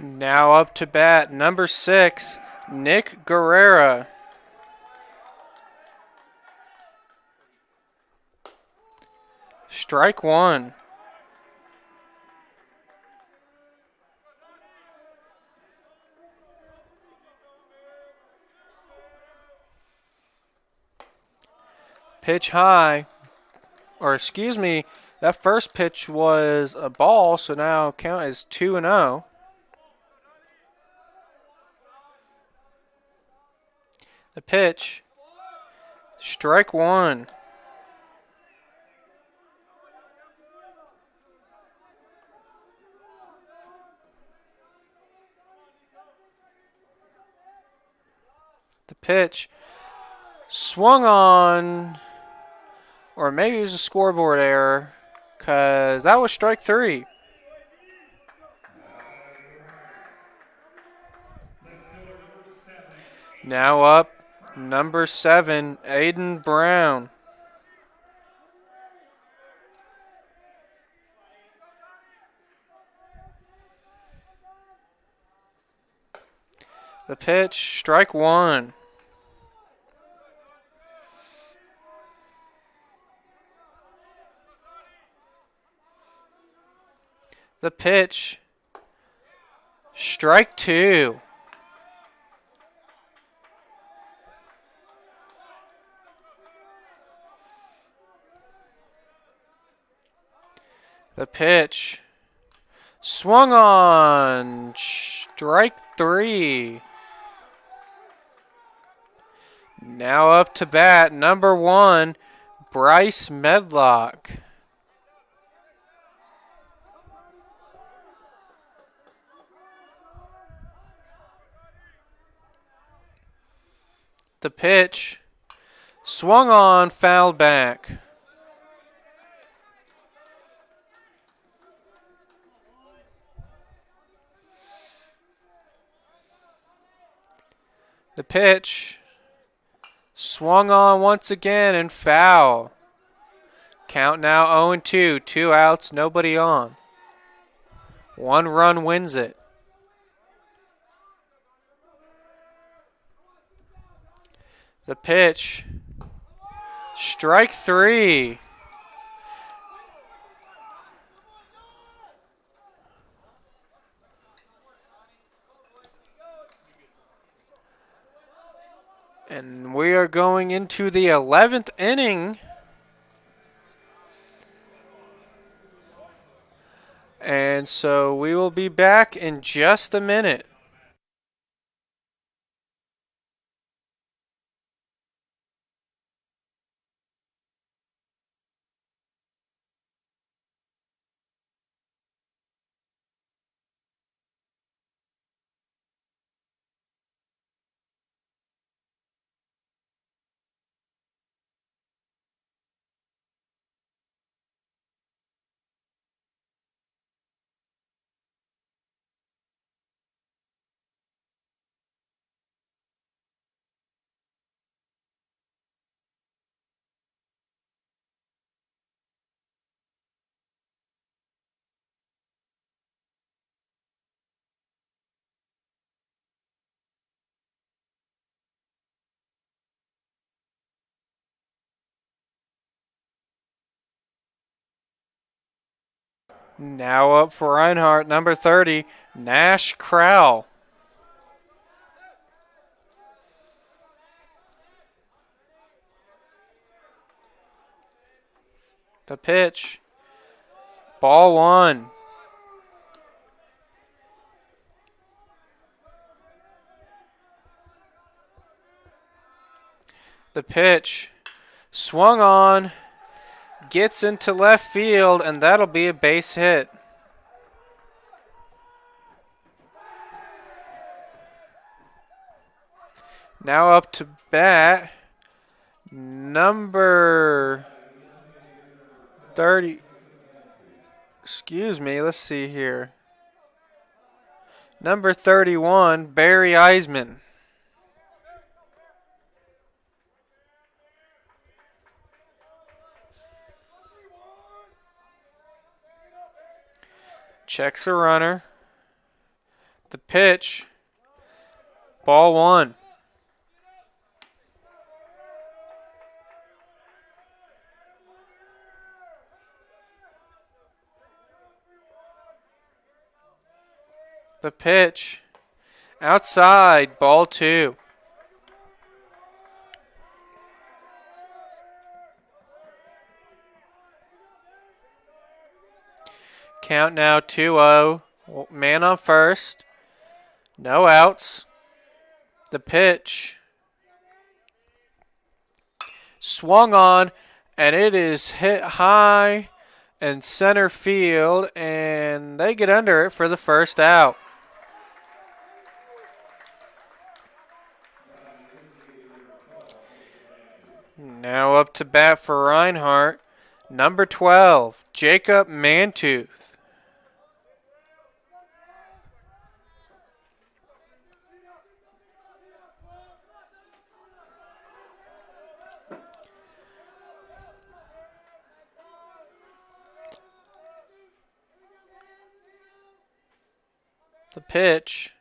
Now up to bat, number 6, Nick Guerrera. Strike one. Pitch high. Or excuse me, that first pitch was a ball, so now count is 2-0. The pitch. Strike one. The pitch. Swung on. Or maybe it was a scoreboard error, because that was strike three. Now up, number 7, Aiden Brown. The pitch, strike one. The pitch, strike two. The pitch, swung on, strike three. Now up to bat, number 1, Bryce Medlock. The pitch, swung on, fouled back. The pitch, swung on once again and foul. Count now 0-2, 2 outs, nobody on. 1 run wins it. The pitch, strike three. And we are going into the 11th inning. And so we will be back in just a minute. Now up for Reinhardt, number 30, Nash Crowell. The pitch, ball one. The pitch, swung on, gets into left field, and that'll be a base hit. Now up to bat, number 30. Excuse me, let's see here. Number 31, Barry Eisman. Checks a runner. The pitch. Ball 1. The pitch. Outside. Ball 2. Count now 2-0. Man on first. No outs. The pitch. Swung on, and it is hit high in center field, and they get under it for the first out. Now up to bat for Reinhardt, number 12, Jacob Mantooth. The pitch.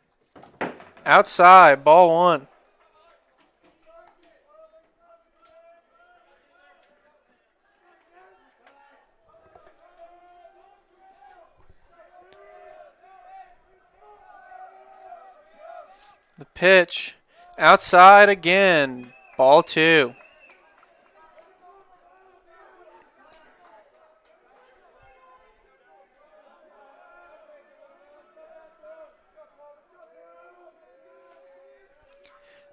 Outside, ball 1. The pitch. Outside again, ball 2.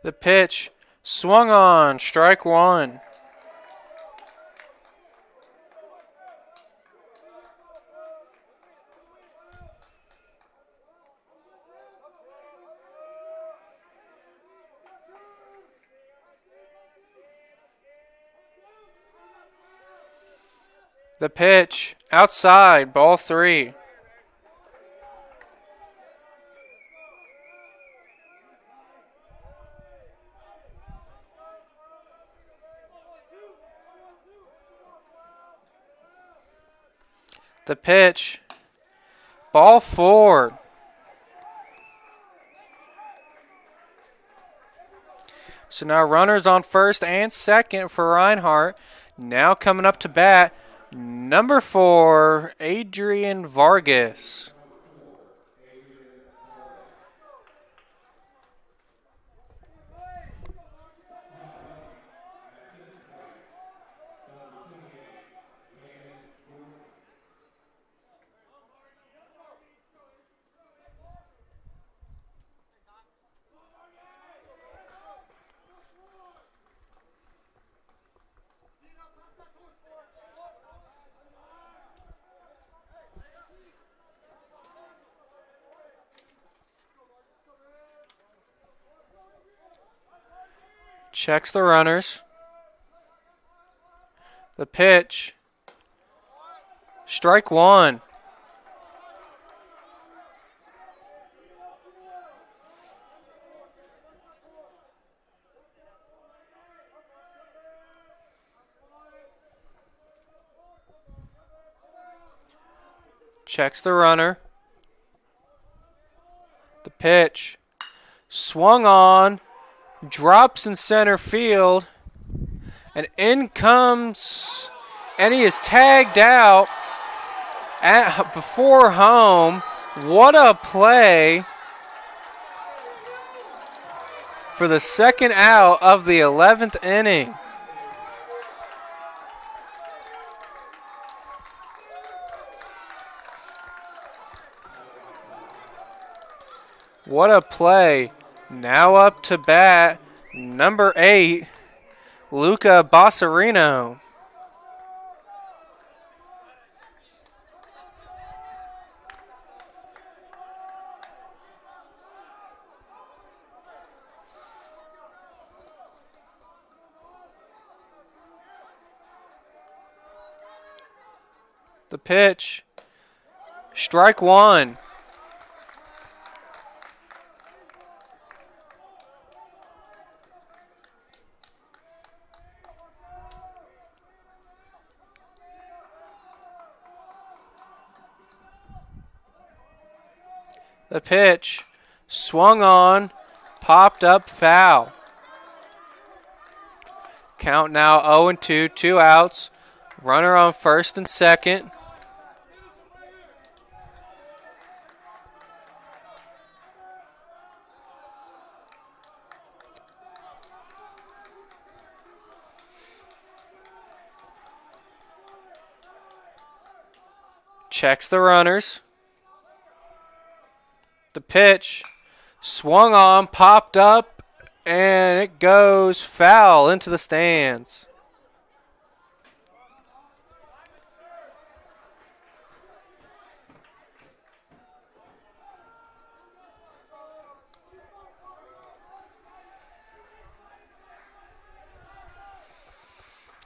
The pitch. Swung on, strike 1. The pitch. Outside, ball 3. The pitch. Ball 4. So now runners on first and second for Reinhardt. Now coming up to bat, number 4, Adrian Vargas. Checks the runners. The pitch. Strike 1. Checks the runner. The pitch. Swung on. Drops in center field, and in comes, and he is tagged out before home. What a play for the second out of the 11th inning. What a play. Now up to bat, number 8, Luca Bossarino. The pitch, strike 1. The pitch, Swung on, popped up, foul. Count now 0-2, 2 outs. Runner on first and second. Checks the runners. The pitch. Swung on, popped up, and it goes foul into the stands.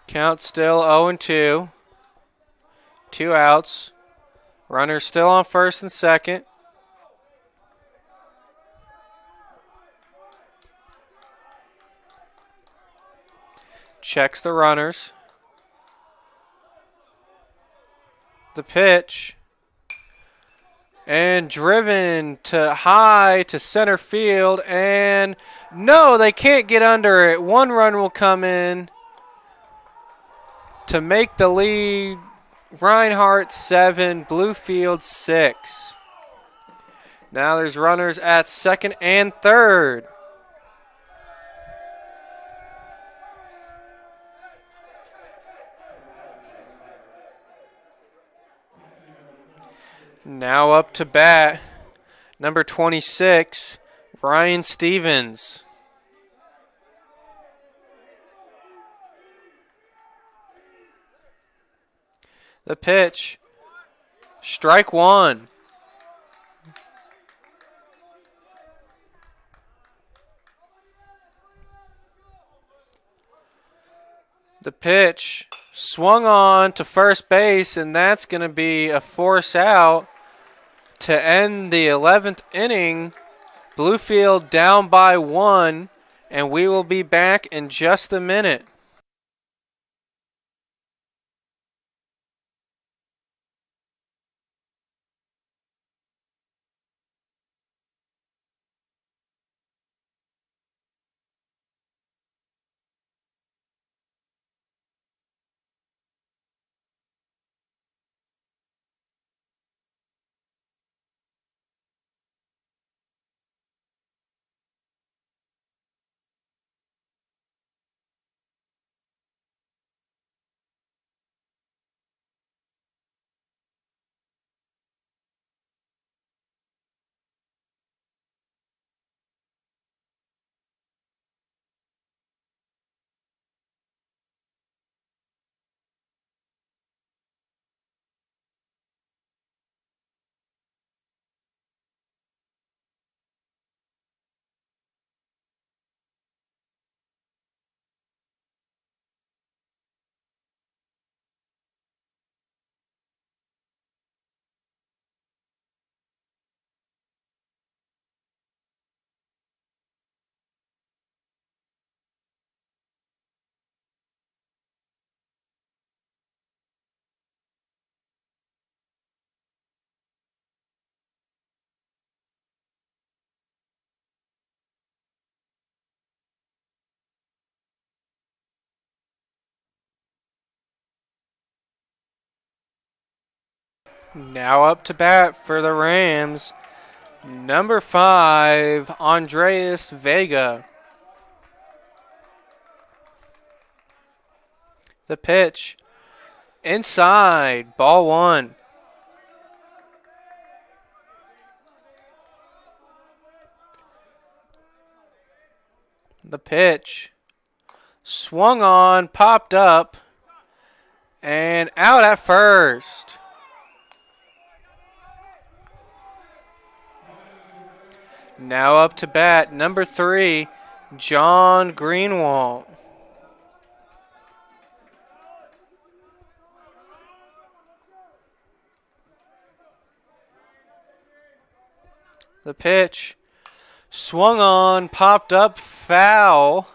Count still 0-2. 2 outs. Runner still on first and second. Checks the runners. The pitch. And driven to high to center field. And no, they can't get under it. 1 run will come in to make the lead. Reinhardt 7, Bluefield 6. Now there's runners at second and third. Now up to bat, number 26, Ryan Stevens. The pitch, strike 1. The pitch, swung on to first base, and that's going to be a force out to end the 11th inning. Bluefield down by 1, and we will be back in just a minute. Now up to bat for the Rams, number 5, Andreas Vega. The pitch, inside, ball 1. The pitch, swung on, popped up, and out at first. Now up to bat, number 3, John Greenwald. The pitch, swung on, popped up, foul.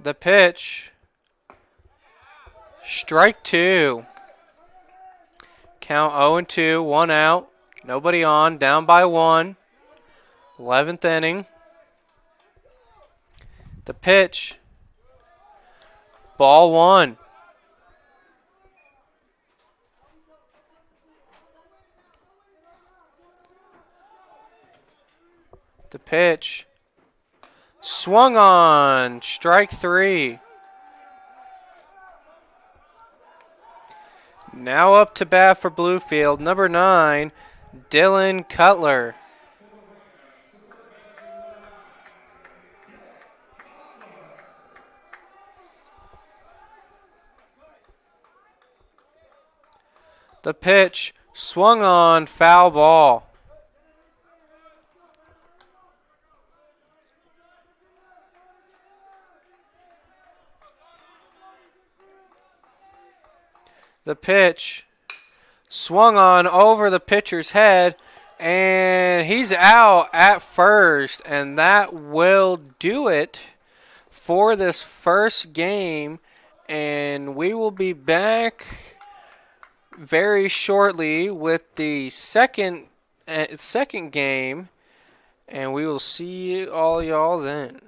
The pitch. Strike 2. Count 0-2, 1 out. Nobody on, down by 1. 11th inning. The pitch. Ball 1. The pitch. Swung on. Strike 3. Now up to bat for Bluefield, number 9, Dylan Cutler. The pitch swung on, foul ball. The pitch swung on over the pitcher's head, and he's out at first, and that will do it for this first game, and we will be back very shortly with the second game, and we will see all y'all then.